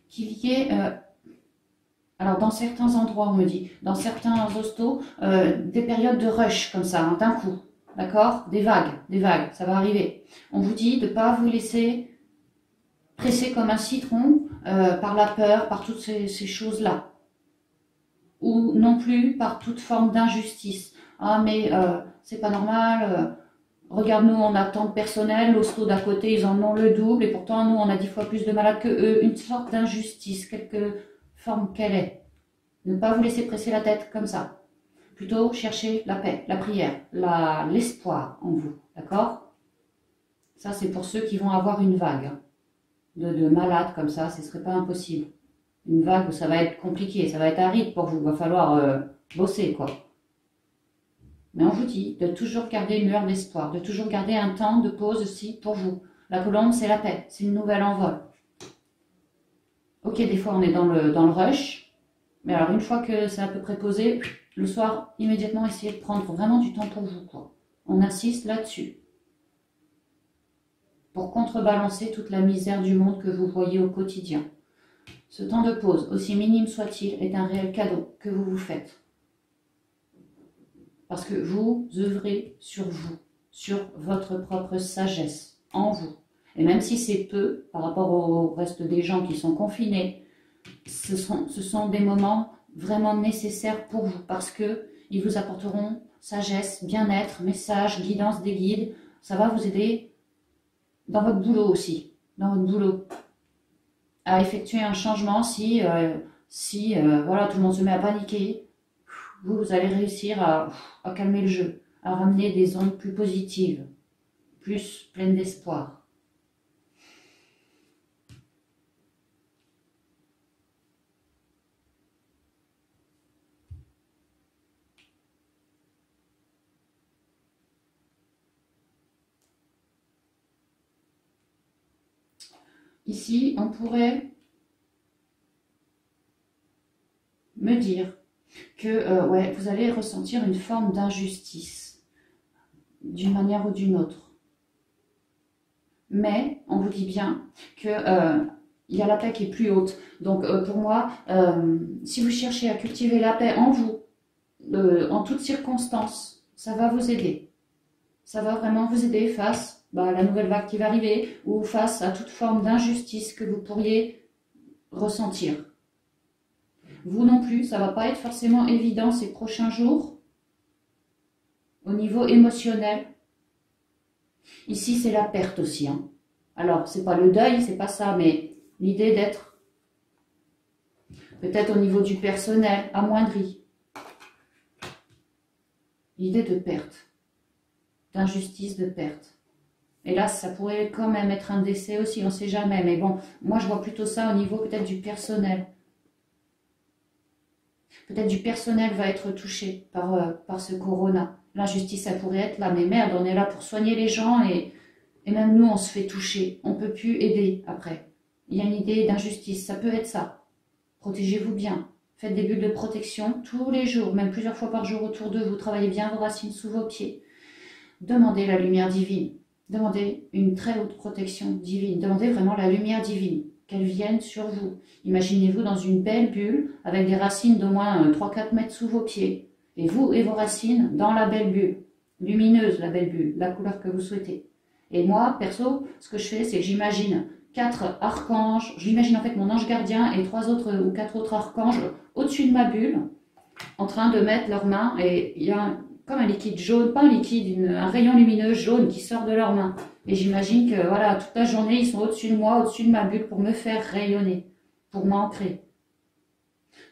qu'il y ait, alors dans certains endroits, on me dit, dans certains hostos, des périodes de rush comme ça, hein, d'un coup, d'accord? Des vagues, ça va arriver. On vous dit de ne pas vous laisser presser comme un citron par la peur, par toutes ces choses-là. Ou non plus par toute forme d'injustice. Ah mais c'est pas normal, regarde-nous, on a tant de personnel, l'hosto d'à côté, ils en ont le double, et pourtant, nous, on a 10 fois plus de malades que eux. Une sorte d'injustice, quelque forme qu'elle est. Ne pas vous laisser presser la tête comme ça. Plutôt chercher la paix, la prière, l'espoir en vous. D'accord? Ça, c'est pour ceux qui vont avoir une vague de malades comme ça, ce ne serait pas impossible. Une vague où ça va être compliqué, ça va être aride pour vous, il va falloir bosser, quoi. Mais on vous dit de toujours garder une lueur d'espoir, de toujours garder un temps de pause aussi pour vous. La colombe, c'est la paix, c'est une nouvelle envol. Ok, des fois on est dans le rush, mais alors une fois que c'est à peu près posé, le soir, immédiatement essayez de prendre vraiment du temps pour vous, quoi. On insiste là-dessus. Pour contrebalancer toute la misère du monde que vous voyez au quotidien. Ce temps de pause, aussi minime soit-il, est un réel cadeau que vous vous faites. Parce que vous œuvrez sur vous, sur votre propre sagesse, en vous. Et même si c'est peu par rapport au reste des gens qui sont confinés, ce sont des moments vraiment nécessaires pour vous parce qu'ils vous apporteront sagesse, bien-être, message, guidance des guides. Ça va vous aider dans votre boulot aussi, dans votre boulot, à effectuer un changement si voilà, tout le monde se met à paniquer. Vous allez réussir à calmer le jeu, à ramener des ondes plus positives, plus pleines d'espoir. Ici, on pourrait me dire que ouais, vous allez ressentir une forme d'injustice, d'une manière ou d'une autre. Mais on vous dit bien que il y a la paix qui est plus haute. Donc pour moi, si vous cherchez à cultiver la paix en vous, en toutes circonstances, ça va vous aider. Ça va vraiment vous aider face à la nouvelle vague qui va arriver ou face à toute forme d'injustice que vous pourriez ressentir. Vous non plus, ça ne va pas être forcément évident ces prochains jours au niveau émotionnel. Ici, c'est la perte aussi. Hein. Alors, c'est pas le deuil, c'est pas ça, mais l'idée d'être peut-être au niveau du personnel, amoindri. L'idée de perte, d'injustice, de perte. Et là, ça pourrait quand même être un décès aussi, on ne sait jamais. Mais bon, moi, je vois plutôt ça au niveau peut-être du personnel. Peut-être du personnel va être touché par ce corona. L'injustice, ça pourrait être là. Mais merde, on est là pour soigner les gens et même nous, on se fait toucher. On ne peut plus aider après. Il y a une idée d'injustice, ça peut être ça. Protégez-vous bien. Faites des bulles de protection tous les jours, même plusieurs fois par jour autour de vous. Travaillez bien vos racines sous vos pieds. Demandez la lumière divine Demandez une très haute protection divine. Demandez vraiment la lumière divine, qu'elle vienne sur vous. Imaginez-vous dans une belle bulle avec des racines d'au moins 3-4 mètres sous vos pieds. Et vous et vos racines dans la belle bulle. Lumineuse, la belle bulle, la couleur que vous souhaitez. Et moi, perso, ce que je fais, c'est que j'imagine 4 archanges. J'imagine en fait mon ange gardien et 3 autres ou 4 autres archanges au-dessus de ma bulle, en train de mettre leurs mains. Et il y a comme un liquide jaune, pas un liquide, un rayon lumineux jaune qui sort de leurs mains. Et j'imagine que voilà, toute la journée, ils sont au-dessus de moi, au-dessus de ma bulle pour me faire rayonner, pour m'ancrer.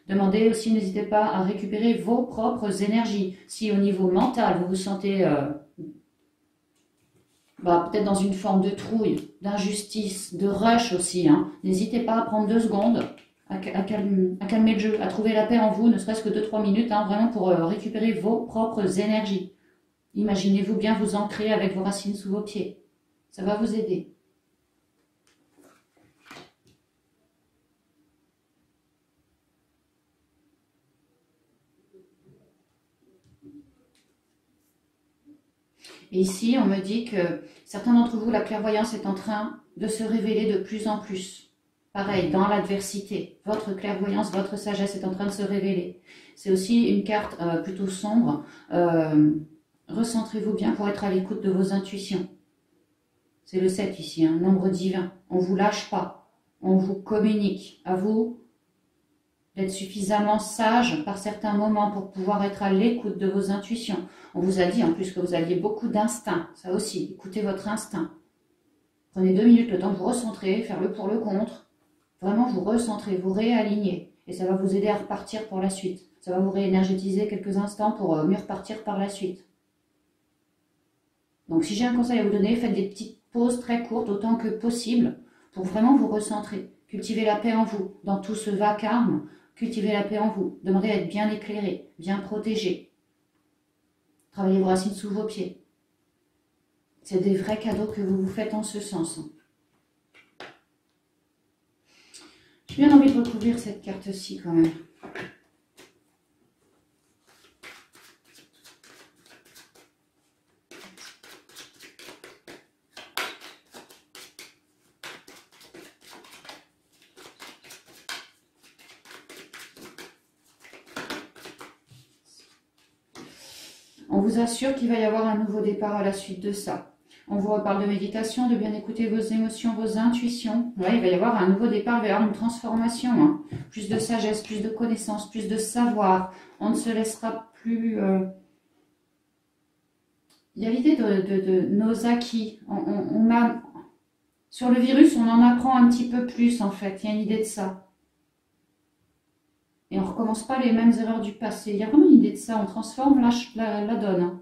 Demandez aussi, n'hésitez pas à récupérer vos propres énergies. Si au niveau mental, vous vous sentez peut-être dans une forme de trouille, d'injustice, de rush aussi, hein, n'hésitez pas à prendre 2 secondes, à calmer le jeu, à trouver la paix en vous, ne serait-ce que 2-3 minutes, hein, vraiment pour récupérer vos propres énergies. Imaginez-vous bien vous ancrer avec vos racines sous vos pieds. Ça va vous aider. Et ici, on me dit que certains d'entre vous, la clairvoyance est en train de se révéler de plus en plus. Pareil, dans l'adversité, votre clairvoyance, votre sagesse est en train de se révéler. C'est aussi une carte plutôt sombre. Recentrez-vous bien pour être à l'écoute de vos intuitions. C'est le 7 ici, un nombre divin. On ne vous lâche pas, on vous communique. À vous d'être suffisamment sage par certains moments pour pouvoir être à l'écoute de vos intuitions. On vous a dit en plus que vous aviez beaucoup d'instinct, ça aussi, écoutez votre instinct. Prenez 2 minutes le temps de vous recentrer, faire le pour le contre. Vraiment vous recentrer, vous réaligner. Et ça va vous aider à repartir pour la suite. Ça va vous réénergétiser quelques instants pour mieux repartir par la suite. Donc si j'ai un conseil à vous donner, faites des petites pauses très courtes autant que possible pour vraiment vous recentrer. Cultivez la paix en vous. Dans tout ce vacarme, cultivez la paix en vous. Demandez à être bien éclairé, bien protégé. Travaillez vos racines sous vos pieds. C'est des vrais cadeaux que vous vous faites en ce sens. J'ai bien envie de recouvrir cette carte-ci quand même. On vous assure qu'il va y avoir un nouveau départ à la suite de ça. On vous reparle de méditation, de bien écouter vos émotions, vos intuitions. Ouais, il va y avoir un nouveau départ, il va y avoir une transformation. Hein. Plus de sagesse, plus de connaissances, plus de savoir. On ne se laissera plus... Il y a l'idée de nos acquis. Sur le virus, on en apprend un petit peu plus en fait. Il y a une idée de ça. Et on ne recommence pas les mêmes erreurs du passé. Il y a vraiment une idée de ça. On transforme la donne. Hein.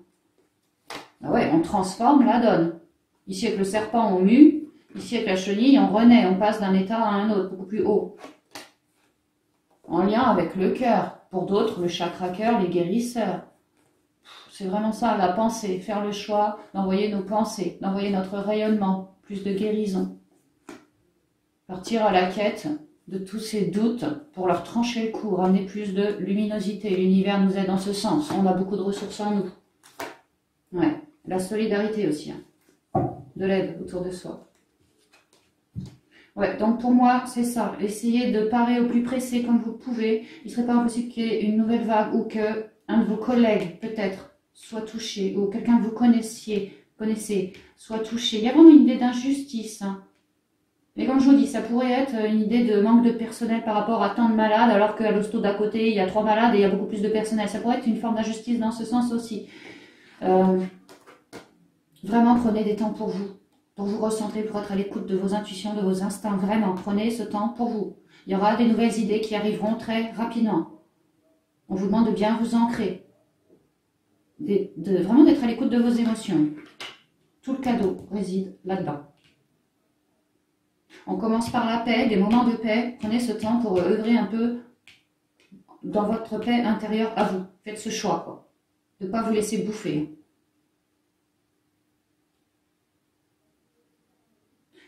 Ah ouais, on transforme la donne. Ici, avec le serpent, on mue. Ici, avec la chenille, on renaît. On passe d'un état à un autre, beaucoup plus haut. En lien avec le cœur. Pour d'autres, le chakra cœur, les guérisseurs. C'est vraiment ça, la pensée. Faire le choix d'envoyer nos pensées, d'envoyer notre rayonnement. Plus de guérison. Partir à la quête de tous ces doutes pour leur trancher le cou, ramener plus de luminosité. L'univers nous aide dans ce sens. On a beaucoup de ressources en nous. Ouais. La solidarité aussi, hein. De l'aide autour de soi. Ouais, donc pour moi, c'est ça. Essayez de parer au plus pressé comme vous pouvez. Il ne serait pas impossible qu'il y ait une nouvelle vague ou que un de vos collègues, peut-être, soit touché, ou quelqu'un que vous connaissez, soit touché. Il y a vraiment une idée d'injustice, hein. Mais comme je vous dis, ça pourrait être une idée de manque de personnel par rapport à tant de malades, alors qu'à l'hosto d'à côté, il y a 3 malades et il y a beaucoup plus de personnel. Ça pourrait être une forme d'injustice dans ce sens aussi. Vraiment, prenez des temps pour vous recentrer, pour être à l'écoute de vos intuitions, de vos instincts. Vraiment, prenez ce temps pour vous. Il y aura des nouvelles idées qui arriveront très rapidement. On vous demande de bien vous ancrer. Vraiment d'être à l'écoute de vos émotions. Tout le cadeau réside là-dedans. On commence par la paix, des moments de paix. Prenez ce temps pour œuvrer un peu dans votre paix intérieure à vous. Faites ce choix, quoi. De ne pas vous laisser bouffer.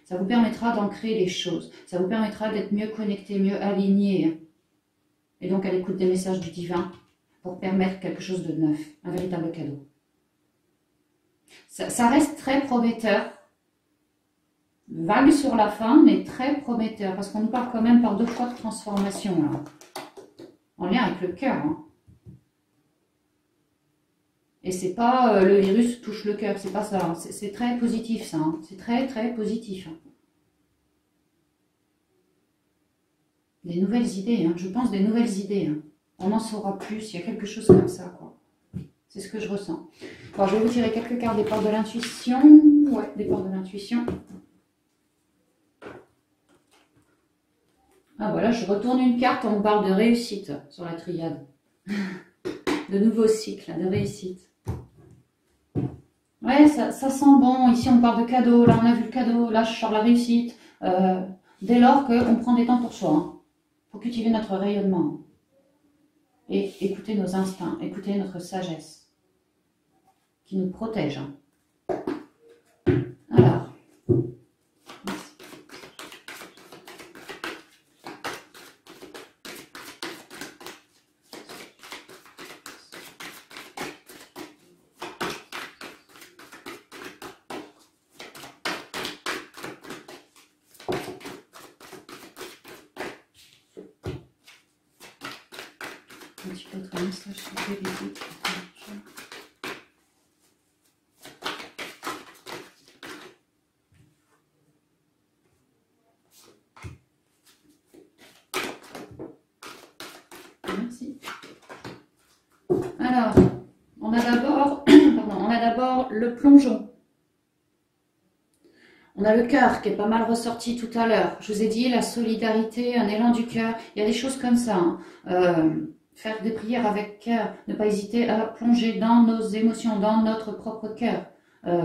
Ça vous permettra d'ancrer les choses. Ça vous permettra d'être mieux connecté, mieux aligné. Et donc à l'écoute des messages du divin pour permettre quelque chose de neuf. Un véritable cadeau. Ça reste très prometteur. Vague sur la fin, mais très prometteur. Parce qu'on nous parle quand même par 2 fois de transformation, là. En lien avec le cœur. Hein. Et c'est pas le virus touche le cœur, c'est pas ça. Hein. C'est très positif, ça. Hein. C'est très, très positif. Hein. Des nouvelles idées, hein. Je pense des nouvelles idées. Hein. On en saura plus, il y a quelque chose comme ça, quoi. C'est ce que je ressens. Alors, je vais vous tirer quelques cartes des portes de l'intuition. Ouais, des portes de l'intuition. Ah voilà, je retourne une carte, on parle de réussite sur la triade. De nouveaux cycles, de réussite. Ouais, ça sent bon. Ici, on parle de cadeau. Là, on a vu le cadeau. Là, je sors la réussite. Dès lors qu'on prend des temps pour soi. Hein, pour cultiver notre rayonnement. Et écouter nos instincts. Écouter notre sagesse. Qui nous protège. Hein. Alors. Un petit peu autre message sur les visites. Merci. Alors, on a d'abord le plongeon. On a le cœur qui est pas mal ressorti tout à l'heure. Je vous ai dit la solidarité, un élan du cœur. Il y a des choses comme ça. Hein. Faire des prières avec cœur, ne pas hésiter à plonger dans nos émotions, dans notre propre cœur,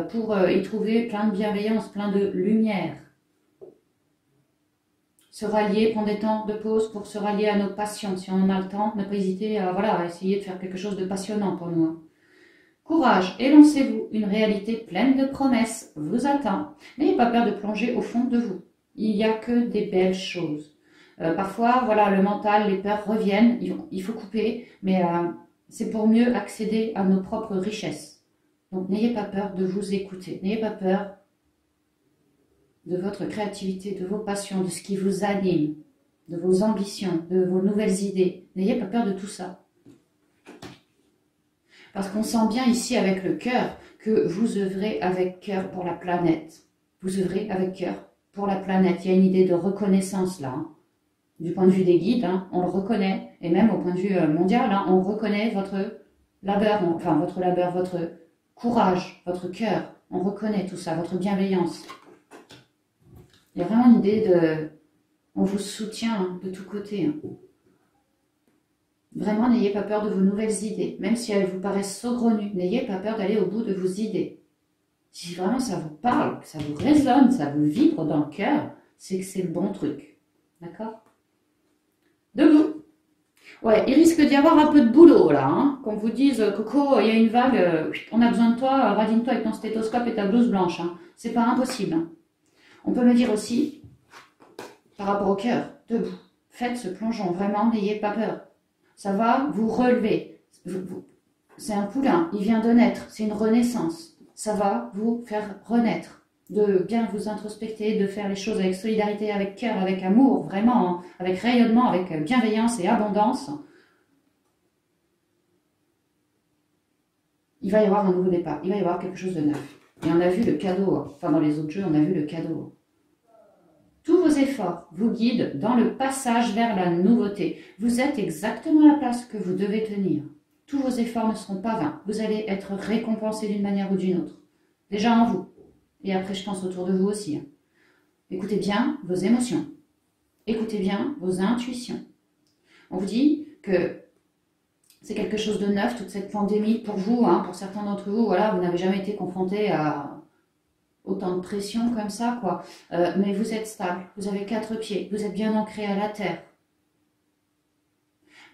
pour y trouver plein de bienveillance, plein de lumière. Se rallier, prendre des temps de pause pour se rallier à nos passions. Si on en a le temps, ne pas hésiter à essayer de faire quelque chose de passionnant pour nous. Courage, élancez-vous, une réalité pleine de promesses vous attend. N'ayez pas peur de plonger au fond de vous. Il n'y a que des belles choses. Parfois, voilà, le mental, les peurs reviennent, il faut couper, mais c'est pour mieux accéder à nos propres richesses. Donc n'ayez pas peur de vous écouter, n'ayez pas peur de votre créativité, de vos passions, de ce qui vous anime, de vos ambitions, de vos nouvelles idées. N'ayez pas peur de tout ça. Parce qu'on sent bien ici avec le cœur que vous œuvrez avec cœur pour la planète. Vous œuvrez avec cœur pour la planète. Il y a une idée de reconnaissance là. Hein. Du point de vue des guides, hein, on le reconnaît. Et même au point de vue mondial, hein, on reconnaît votre labeur, votre courage, votre cœur. On reconnaît tout ça, votre bienveillance. Il y a vraiment une idée de... On vous soutient hein, de tous côtés. Hein. Vraiment, n'ayez pas peur de vos nouvelles idées. Même si elles vous paraissent saugrenues, n'ayez pas peur d'aller au bout de vos idées. Si vraiment ça vous parle, que ça vous résonne, ça vous vibre dans le cœur, c'est que c'est le bon truc. D'accord? Debout. Ouais, il risque d'y avoir un peu de boulot là. Hein. Qu'on vous dise, Coco, il y a une vague, on a besoin de toi, radine-toi avec ton stéthoscope et ta blouse blanche. Hein. C'est pas impossible. Hein. On peut me dire aussi, par rapport au cœur, debout. Faites ce plongeon, vraiment, n'ayez pas peur. Ça va vous relever. C'est un poulain, il vient de naître, c'est une renaissance. Ça va vous faire renaître. De bien vous introspecter, de faire les choses avec solidarité, avec cœur, avec amour, vraiment, hein, avec rayonnement, avec bienveillance et abondance. Il va y avoir un nouveau départ, il va y avoir quelque chose de neuf. Et on a vu le cadeau, enfin dans les autres jeux, on a vu le cadeau. Tous vos efforts vous guident dans le passage vers la nouveauté. Vous êtes exactement à la place que vous devez tenir. Tous vos efforts ne seront pas vains. Vous allez être récompensé d'une manière ou d'une autre. Déjà en vous. Et après, je pense autour de vous aussi. Hein. Écoutez bien vos émotions. Écoutez bien vos intuitions. On vous dit que c'est quelque chose de neuf, toute cette pandémie pour vous, hein, pour certains d'entre vous. Voilà, vous n'avez jamais été confrontés à autant de pression comme ça, quoi. Mais vous êtes stable, vous avez 4 pieds, vous êtes bien ancré à la terre.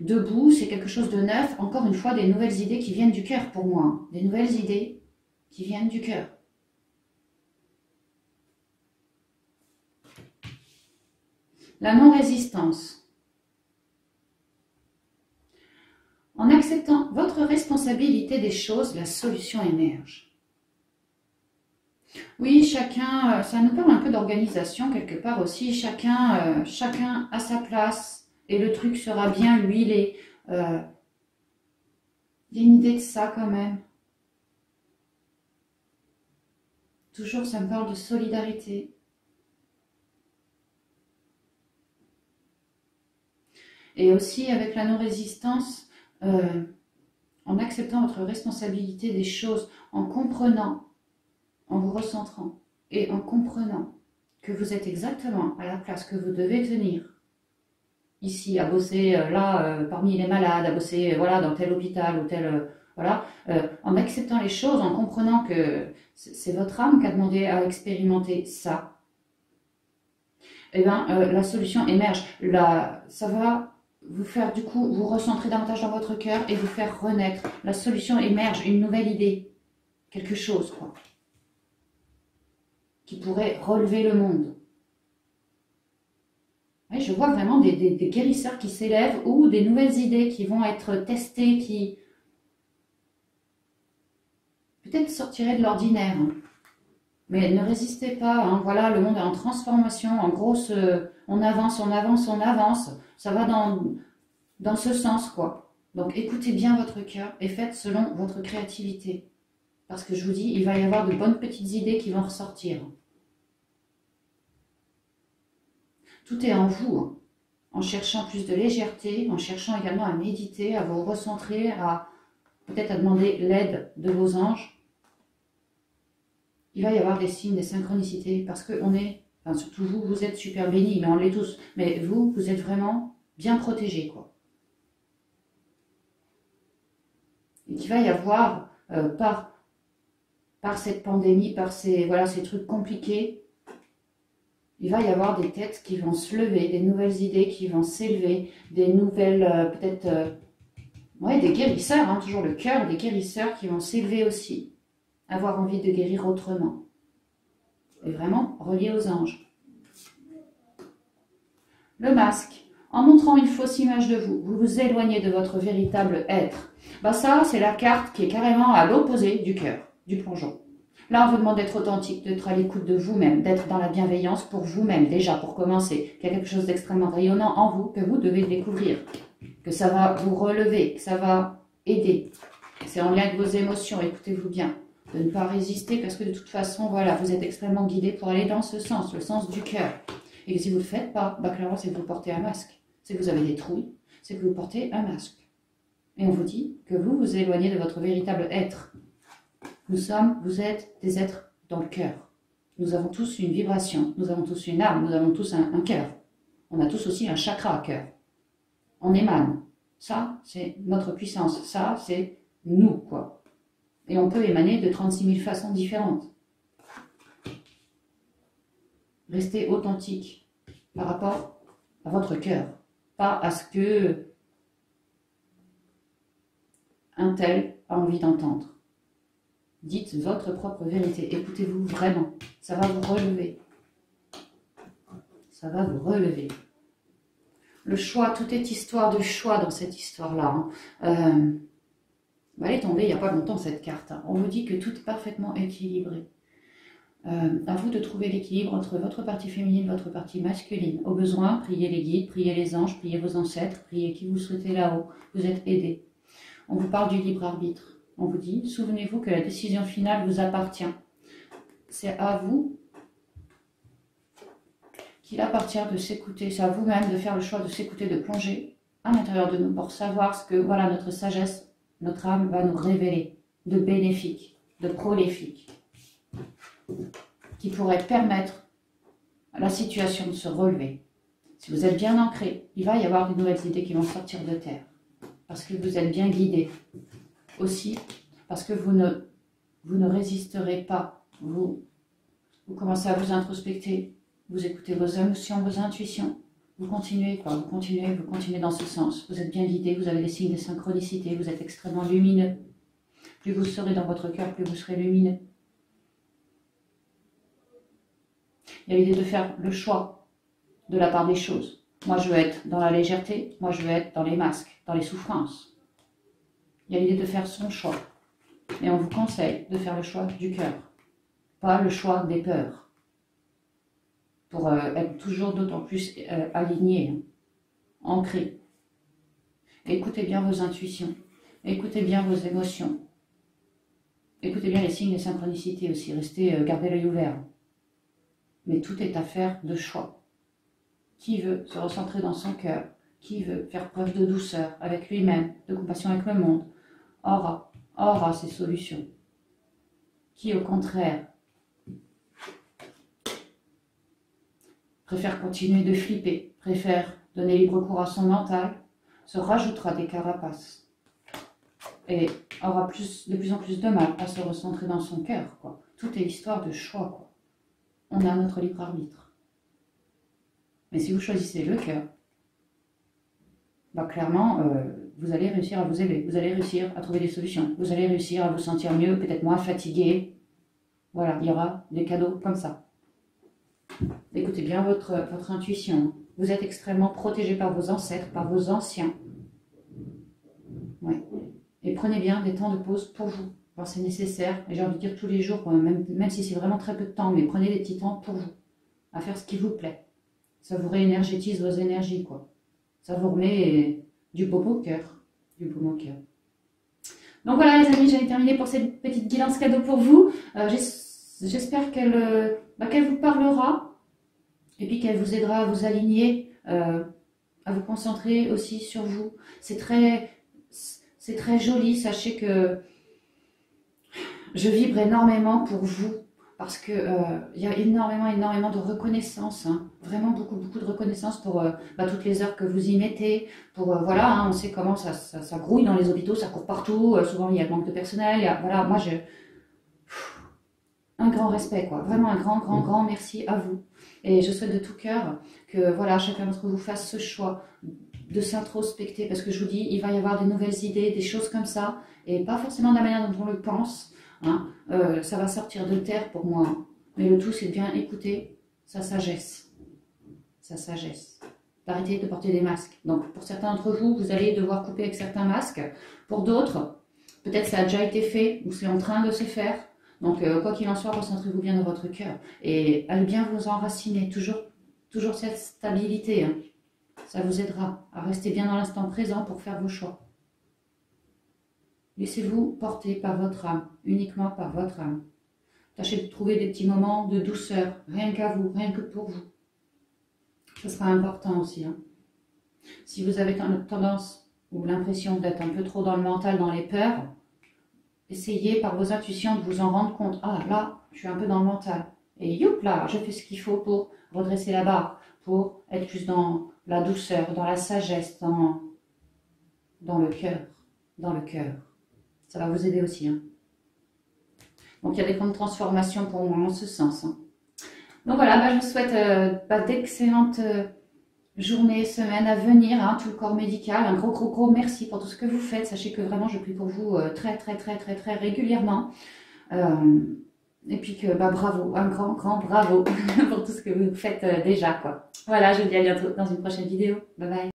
Debout, c'est quelque chose de neuf. Encore une fois, des nouvelles idées qui viennent du cœur pour moi. Hein. Des nouvelles idées qui viennent du cœur. La non-résistance. En acceptant votre responsabilité des choses, la solution émerge. Oui, chacun, ça nous parle un peu d'organisation quelque part aussi. Chacun à sa place et le truc sera bien huilé. Euh, il y a une idée de ça quand même. Toujours, ça me parle de solidarité. Et aussi avec la non-résistance, en acceptant votre responsabilité des choses, en comprenant, en vous recentrant et en comprenant que vous êtes exactement à la place que vous devez tenir. Ici, à bosser parmi les malades, à bosser voilà, dans tel hôpital ou tel... voilà, en acceptant les choses, en comprenant que c'est votre âme qui a demandé à expérimenter ça, eh bien, la solution émerge. Ça va vous faire du coup vous recentrer davantage dans votre cœur et vous faire renaître. La solution émerge, une nouvelle idée, quelque chose quoi, qui pourrait relever le monde. Oui, je vois vraiment des guérisseurs qui s'élèvent ou des nouvelles idées qui vont être testées, qui peut-être sortiraient de l'ordinaire. Hein. Mais ne résistez pas, hein. Voilà, le monde est en transformation, en grosse... on avance, on avance, on avance. Ça va dans ce sens, quoi. Donc écoutez bien votre cœur et faites selon votre créativité. Parce que je vous dis, il va y avoir de bonnes petites idées qui vont ressortir. Tout est en vous, hein. En cherchant plus de légèreté, en cherchant également à méditer, à vous recentrer, peut-être à demander l'aide de vos anges. Il va y avoir des signes, des synchronicités, parce que enfin surtout vous, vous êtes super bénis, mais on l'est tous. Mais vous êtes vraiment bien protégés, quoi. Et qu'il va y avoir, par cette pandémie, par ces trucs compliqués, il va y avoir des têtes qui vont se lever, des nouvelles idées qui vont s'élever, des nouvelles, des guérisseurs, hein, toujours le cœur, des guérisseurs qui vont s'élever aussi, avoir envie de guérir autrement. Et vraiment relié aux anges. Le masque. En montrant une fausse image de vous, vous vous éloignez de votre véritable être. Ça, c'est la carte qui est carrément à l'opposé du cœur, du plongeon. Là, on vous demande d'être authentique, d'être à l'écoute de vous-même, d'être dans la bienveillance pour vous-même, déjà, pour commencer. Qu'il y a quelque chose d'extrêmement rayonnant en vous que vous devez découvrir. Que ça va vous relever, que ça va aider. C'est en lien avec vos émotions, écoutez-vous bien. De ne pas résister parce que de toute façon, voilà, vous êtes extrêmement guidé pour aller dans ce sens, le sens du cœur. Et que si vous ne le faites pas, clairement, c'est que vous portez un masque. C'est que vous avez des trouilles, c'est que vous portez un masque. Et on vous dit que vous vous éloignez de votre véritable être. Vous êtes des êtres dans le cœur. Nous avons tous une vibration, nous avons tous une âme, nous avons tous un cœur. On a tous aussi un chakra à cœur. On émane. Ça, c'est notre puissance. Ça, c'est nous, quoi. Et on peut émaner de 36 000 façons différentes. Restez authentique par rapport à votre cœur. Pas à ce que un tel a envie d'entendre. Dites votre propre vérité. Écoutez-vous vraiment. Ça va vous relever. Ça va vous relever. Le choix, tout est histoire de choix dans cette histoire-là. Elle est tombée il n'y a pas longtemps cette carte. On vous dit que tout est parfaitement équilibré. À vous de trouver l'équilibre entre votre partie féminine et votre partie masculine. Au besoin, priez les guides, priez les anges, priez vos ancêtres, priez qui vous souhaitez là-haut. Vous êtes aidés. On vous parle du libre arbitre. On vous dit, souvenez-vous que la décision finale vous appartient. C'est à vous qu'il appartient de s'écouter. C'est à vous-même de faire le choix de s'écouter, de plonger à l'intérieur de nous pour savoir ce que notre sagesse, notre âme va nous révéler de bénéfique, de prolifique, qui pourrait permettre à la situation de se relever. Si vous êtes bien ancré, il va y avoir de nouvelles idées qui vont sortir de terre. Parce que vous êtes bien guidé. Aussi, parce que vous ne résisterez pas. Vous commencez à vous introspecter, vous écoutez vos émotions, vos intuitions. Vous continuez, quoi. Vous continuez dans ce sens. Vous êtes bien guidé, vous avez des signes de synchronicité, vous êtes extrêmement lumineux. Plus vous serez dans votre cœur, plus vous serez lumineux. Il y a l'idée de faire le choix de la part des choses. Moi, je veux être dans la légèreté. Moi, je veux être dans les masques, dans les souffrances. Il y a l'idée de faire son choix. Et on vous conseille de faire le choix du cœur. pas le choix des peurs. Pour être toujours d'autant plus aligné, hein, ancré. Écoutez bien vos intuitions, écoutez bien vos émotions. Écoutez bien les signes de synchronicité aussi, gardez l'œil ouvert. Mais tout est affaire de choix. Qui veut se recentrer dans son cœur, qui veut faire preuve de douceur avec lui-même, de compassion avec le monde, aura ses solutions. Qui au contraire préfère continuer de flipper, préfère donner libre cours à son mental, se rajoutera des carapaces et aura de plus en plus de mal à se recentrer dans son cœur, quoi. Tout est histoire de choix, quoi. On a notre libre arbitre. Mais si vous choisissez le cœur, bah clairement, vous allez réussir à vous élever, vous allez réussir à trouver des solutions, vous allez réussir à vous sentir mieux, peut-être moins fatigué. Voilà, il y aura des cadeaux comme ça. Écoutez bien votre intuition. Vous êtes extrêmement protégé par vos ancêtres, par vos anciens. Ouais. Et prenez bien des temps de pause pour vous. Alors c'est nécessaire, et j'ai envie de dire tous les jours, même si c'est vraiment très peu de temps, mais prenez des petits temps pour vous, à faire ce qui vous plaît. Ça vous réénergétise vos énergies, quoi. Ça vous remet du baume au cœur. Du baume au cœur. Donc voilà les amis, j'ai terminé pour cette petite guidance cadeau pour vous. J'espère qu'elle vous parlera et puis qu'elle vous aidera à vous aligner, à vous concentrer aussi sur vous. C'est très joli, sachez que je vibre énormément pour vous parce que il y a énormément de reconnaissance, hein, vraiment beaucoup de reconnaissance pour toutes les heures que vous y mettez, pour voilà, hein, on sait comment ça grouille dans les hôpitaux, ça court partout, souvent il y a le manque de personnel, voilà, moi un grand respect, quoi, vraiment un grand merci à vous. Et je souhaite de tout cœur que voilà, chacun d'entre vous fasse ce choix de s'introspecter, parce que je vous dis, il va y avoir des nouvelles idées, des choses comme ça, et pas forcément de la manière dont on le pense, hein. Ça va sortir de terre pour moi, hein. Mais le tout c'est de bien écouter sa sagesse, d'arrêter de porter des masques. Donc pour certains d'entre vous, vous allez devoir couper avec certains masques, pour d'autres, peut-être ça a déjà été fait, ou c'est en train de se faire. Donc, quoi qu'il en soit, recentrez-vous bien dans votre cœur. Et allez bien vous enraciner. Toujours cette stabilité, hein. Ça vous aidera à rester bien dans l'instant présent pour faire vos choix. Laissez-vous porter par votre âme, uniquement par votre âme. Tâchez de trouver des petits moments de douceur, rien qu'à vous, rien que pour vous. Ce sera important aussi, hein. Si vous avez tendance ou l'impression d'être un peu trop dans le mental, dans les peurs, essayez par vos intuitions de vous en rendre compte. Ah là, je suis un peu dans le mental. Et youp là, je fais ce qu'il faut pour redresser la barre, pour être plus dans la douceur, dans la sagesse, dans le cœur. Dans le cœur. Ça va vous aider aussi, hein. Donc il y a des grandes transformations pour moi en ce sens, hein. Donc voilà, je vous souhaite d'excellentes journées, semaines à venir, hein, tout le corps médical. Un gros merci pour tout ce que vous faites. Sachez que vraiment je prie pour vous très régulièrement. Et puis que bravo, un grand bravo pour tout ce que vous faites déjà, quoi. Voilà, je vous dis à bientôt dans une prochaine vidéo. Bye bye.